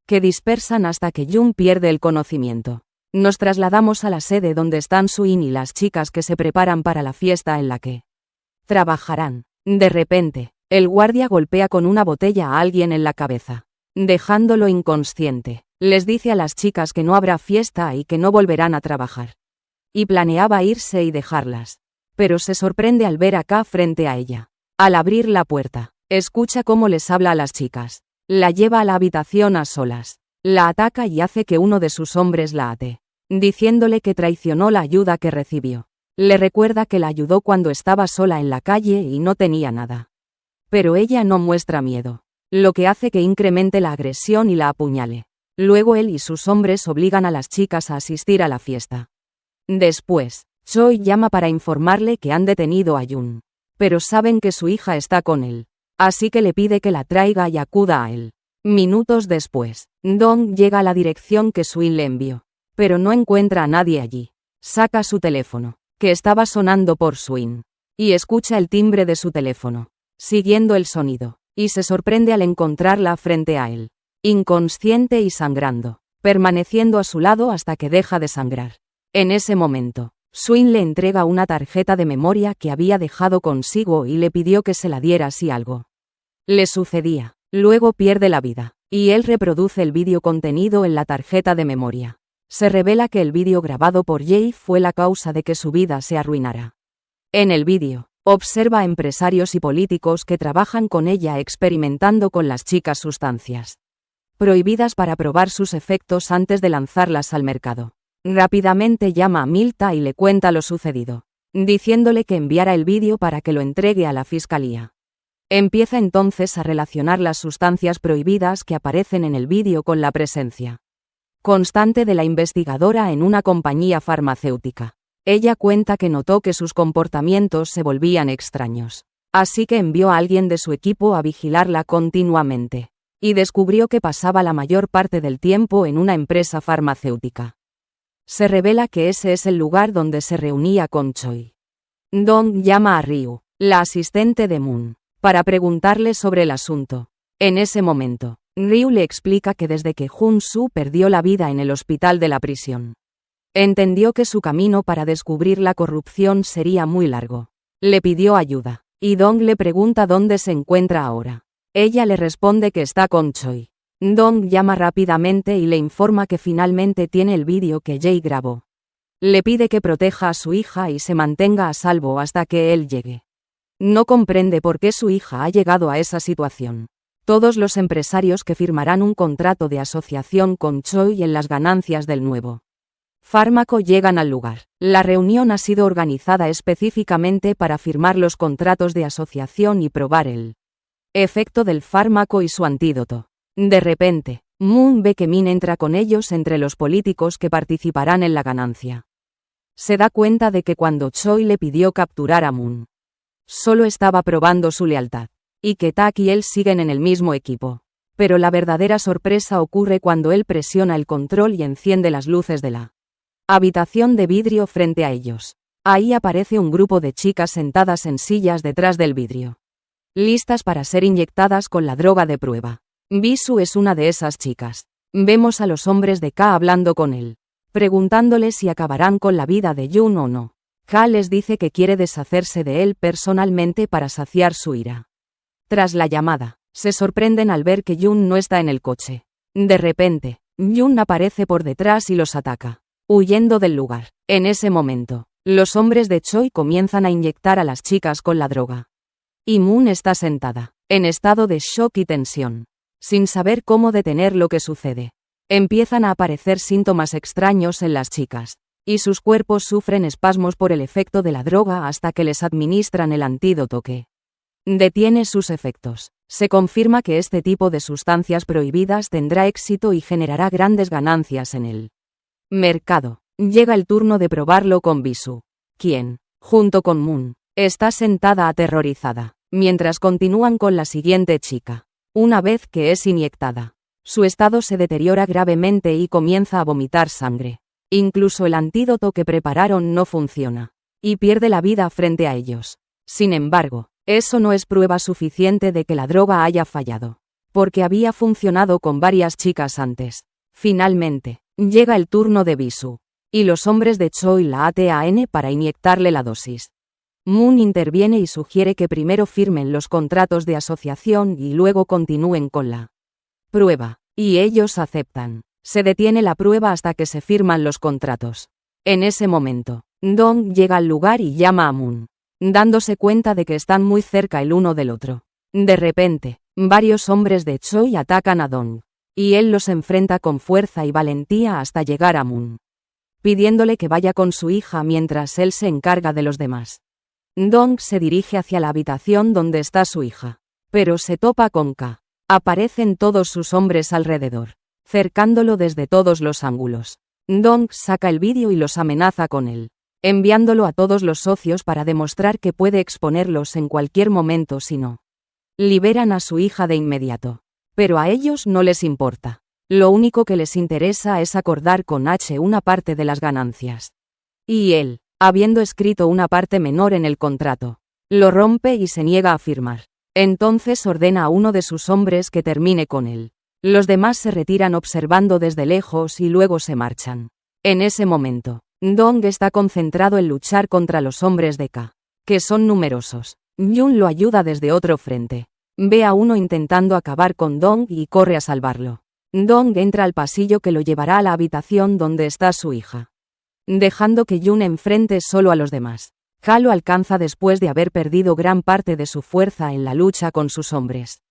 que dispersan hasta que Jung pierde el conocimiento. Nos trasladamos a la sede donde están Suin y las chicas que se preparan para la fiesta en la que trabajarán. De repente, el guardia golpea con una botella a alguien en la cabeza, dejándolo inconsciente. Les dice a las chicas que no habrá fiesta y que no volverán a trabajar. Y planeaba irse y dejarlas. Pero se sorprende al ver a Ka frente a ella. Al abrir la puerta, escucha cómo les habla a las chicas. La lleva a la habitación a solas. La ataca y hace que uno de sus hombres la ate, diciéndole que traicionó la ayuda que recibió. Le recuerda que la ayudó cuando estaba sola en la calle y no tenía nada. Pero ella no muestra miedo, lo que hace que incremente la agresión y la apuñale. Luego él y sus hombres obligan a las chicas a asistir a la fiesta. Después, Choi llama para informarle que han detenido a Jun, pero saben que su hija está con él, así que le pide que la traiga y acuda a él. Minutos después, Dong llega a la dirección que Suin le envió, pero no encuentra a nadie allí. Saca su teléfono, que estaba sonando por Suin, y escucha el timbre de su teléfono, siguiendo el sonido, y se sorprende al encontrarla frente a él, inconsciente y sangrando, permaneciendo a su lado hasta que deja de sangrar. En ese momento, Suin le entrega una tarjeta de memoria que había dejado consigo y le pidió que se la diera si algo le sucedía. Luego pierde la vida, y él reproduce el vídeo contenido en la tarjeta de memoria. Se revela que el vídeo grabado por Jae fue la causa de que su vida se arruinara. En el vídeo, observa a empresarios y políticos que trabajan con ella experimentando con las chicas sustancias prohibidas para probar sus efectos antes de lanzarlas al mercado. Rápidamente llama a Milta y le cuenta lo sucedido, diciéndole que enviara el vídeo para que lo entregue a la fiscalía. Empieza entonces a relacionar las sustancias prohibidas que aparecen en el vídeo con la presencia constante de la investigadora en una compañía farmacéutica. Ella cuenta que notó que sus comportamientos se volvían extraños, así que envió a alguien de su equipo a vigilarla continuamente, y descubrió que pasaba la mayor parte del tiempo en una empresa farmacéutica. Se revela que ese es el lugar donde se reunía con Choi. Dong llama a Ryu, la asistente de Moon, para preguntarle sobre el asunto. En ese momento, Ryu le explica que desde que Jun-soo perdió la vida en el hospital de la prisión, entendió que su camino para descubrir la corrupción sería muy largo. Le pidió ayuda, y Dong le pregunta dónde se encuentra ahora. Ella le responde que está con Choi. Dong llama rápidamente y le informa que finalmente tiene el vídeo que Jae grabó. Le pide que proteja a su hija y se mantenga a salvo hasta que él llegue. No comprende por qué su hija ha llegado a esa situación. Todos los empresarios que firmarán un contrato de asociación con Choi en las ganancias del nuevo fármaco llegan al lugar. La reunión ha sido organizada específicamente para firmar los contratos de asociación y probar el efecto del fármaco y su antídoto. De repente, Moon ve que Min entra con ellos entre los políticos que participarán en la ganancia. Se da cuenta de que cuando Choi le pidió capturar a Moon, solo estaba probando su lealtad, y que Tak y él siguen en el mismo equipo. Pero la verdadera sorpresa ocurre cuando él presiona el control y enciende las luces de la habitación de vidrio frente a ellos. Ahí aparece un grupo de chicas sentadas en sillas detrás del vidrio, listas para ser inyectadas con la droga de prueba. Bisu es una de esas chicas. Vemos a los hombres de K hablando con él, preguntándoles si acabarán con la vida de Jun o no. K les dice que quiere deshacerse de él personalmente para saciar su ira. Tras la llamada, se sorprenden al ver que Jun no está en el coche. De repente, Jun aparece por detrás y los ataca, huyendo del lugar. En ese momento, los hombres de Choi comienzan a inyectar a las chicas con la droga. Y Moon está sentada, en estado de shock y tensión, sin saber cómo detener lo que sucede. Empiezan a aparecer síntomas extraños en las chicas, y sus cuerpos sufren espasmos por el efecto de la droga hasta que les administran el antídoto que detiene sus efectos. Se confirma que este tipo de sustancias prohibidas tendrá éxito y generará grandes ganancias en el mercado. Llega el turno de probarlo con Bisu, quien, junto con Moon, está sentada aterrorizada, mientras continúan con la siguiente chica. Una vez que es inyectada, su estado se deteriora gravemente y comienza a vomitar sangre. Incluso el antídoto que prepararon no funciona, y pierde la vida frente a ellos. Sin embargo, eso no es prueba suficiente de que la droga haya fallado, porque había funcionado con varias chicas antes. Finalmente, llega el turno de Bisu, y los hombres de Choi la atan para inyectarle la dosis. Moon interviene y sugiere que primero firmen los contratos de asociación y luego continúen con la prueba, y ellos aceptan. Se detiene la prueba hasta que se firman los contratos. En ese momento, Dong llega al lugar y llama a Moon, dándose cuenta de que están muy cerca el uno del otro. De repente, varios hombres de Choi atacan a Dong, y él los enfrenta con fuerza y valentía hasta llegar a Moon, pidiéndole que vaya con su hija mientras él se encarga de los demás. Dong se dirige hacia la habitación donde está su hija, pero se topa con K. Aparecen todos sus hombres alrededor, cercándolo desde todos los ángulos. Dong saca el vídeo y los amenaza con él, enviándolo a todos los socios para demostrar que puede exponerlos en cualquier momento si no liberan a su hija de inmediato. Pero a ellos no les importa. Lo único que les interesa es acordar con H una parte de las ganancias. Y él, habiendo escrito una parte menor en el contrato, lo rompe y se niega a firmar. Entonces ordena a uno de sus hombres que termine con él. Los demás se retiran observando desde lejos y luego se marchan. En ese momento, Dong está concentrado en luchar contra los hombres de K, que son numerosos. Jun lo ayuda desde otro frente. Ve a uno intentando acabar con Dong y corre a salvarlo. Dong entra al pasillo que lo llevará a la habitación donde está su hija, dejando que Jun enfrente solo a los demás. Ka lo alcanza después de haber perdido gran parte de su fuerza en la lucha con sus hombres.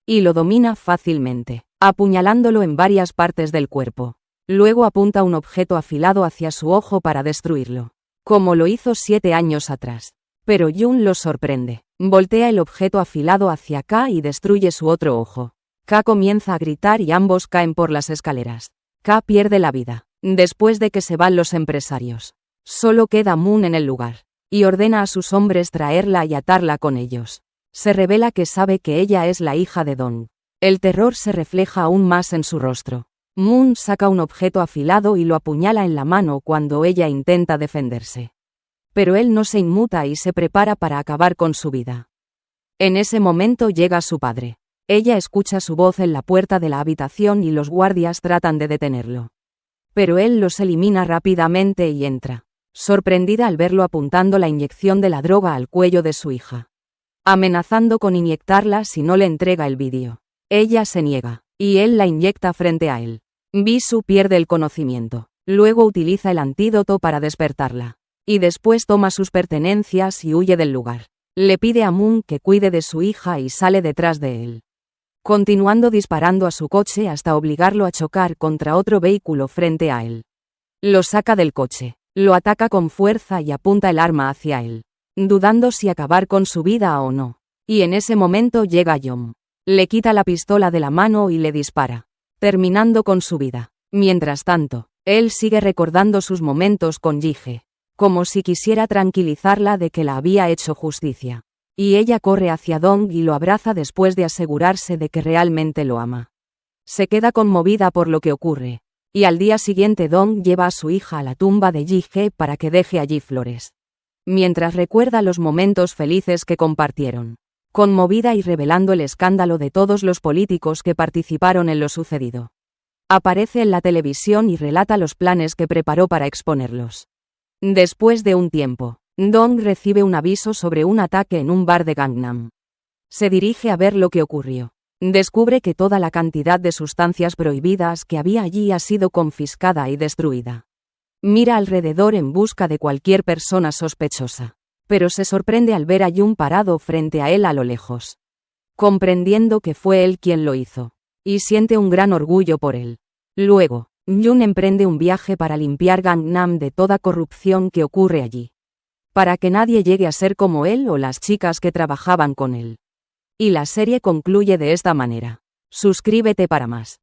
Y lo domina fácilmente, apuñalándolo en varias partes del cuerpo. Luego apunta un objeto afilado hacia su ojo para destruirlo, como lo hizo 7 años atrás. Pero Jun lo sorprende. Voltea el objeto afilado hacia Ka y destruye su otro ojo. Ka comienza a gritar y ambos caen por las escaleras. Ka pierde la vida. Después de que se van los empresarios, solo queda Moon en el lugar, y ordena a sus hombres traerla y atarla con ellos. Se revela que sabe que ella es la hija de Dong. El terror se refleja aún más en su rostro. Moon saca un objeto afilado y lo apuñala en la mano cuando ella intenta defenderse. Pero él no se inmuta y se prepara para acabar con su vida. En ese momento llega su padre. Ella escucha su voz en la puerta de la habitación y los guardias tratan de detenerlo. Pero él los elimina rápidamente y entra, sorprendida al verlo apuntando la inyección de la droga al cuello de su hija, amenazando con inyectarla si no le entrega el vídeo. Ella se niega, y él la inyecta frente a él. Bisu pierde el conocimiento. Luego utiliza el antídoto para despertarla, y después toma sus pertenencias y huye del lugar. Le pide a Moon que cuide de su hija y sale detrás de él, continuando disparando a su coche hasta obligarlo a chocar contra otro vehículo frente a él. Lo saca del coche, lo ataca con fuerza y apunta el arma hacia él, dudando si acabar con su vida o no. Y en ese momento llega Yom. Le quita la pistola de la mano y le dispara, terminando con su vida. Mientras tanto, él sigue recordando sus momentos con Jige, como si quisiera tranquilizarla de que la había hecho justicia. Y ella corre hacia Dong y lo abraza después de asegurarse de que realmente lo ama. Se queda conmovida por lo que ocurre, y al día siguiente Dong lleva a su hija a la tumba de Jige para que deje allí flores, mientras recuerda los momentos felices que compartieron, conmovida y revelando el escándalo de todos los políticos que participaron en lo sucedido. Aparece en la televisión y relata los planes que preparó para exponerlos. Después de un tiempo, Dong recibe un aviso sobre un ataque en un bar de Gangnam. Se dirige a ver lo que ocurrió. Descubre que toda la cantidad de sustancias prohibidas que había allí ha sido confiscada y destruida. Mira alrededor en busca de cualquier persona sospechosa, pero se sorprende al ver a Jun parado frente a él a lo lejos, comprendiendo que fue él quien lo hizo, y siente un gran orgullo por él. Luego, Jun emprende un viaje para limpiar Gangnam de toda corrupción que ocurre allí, para que nadie llegue a ser como él o las chicas que trabajaban con él. Y la serie concluye de esta manera. Suscríbete para más.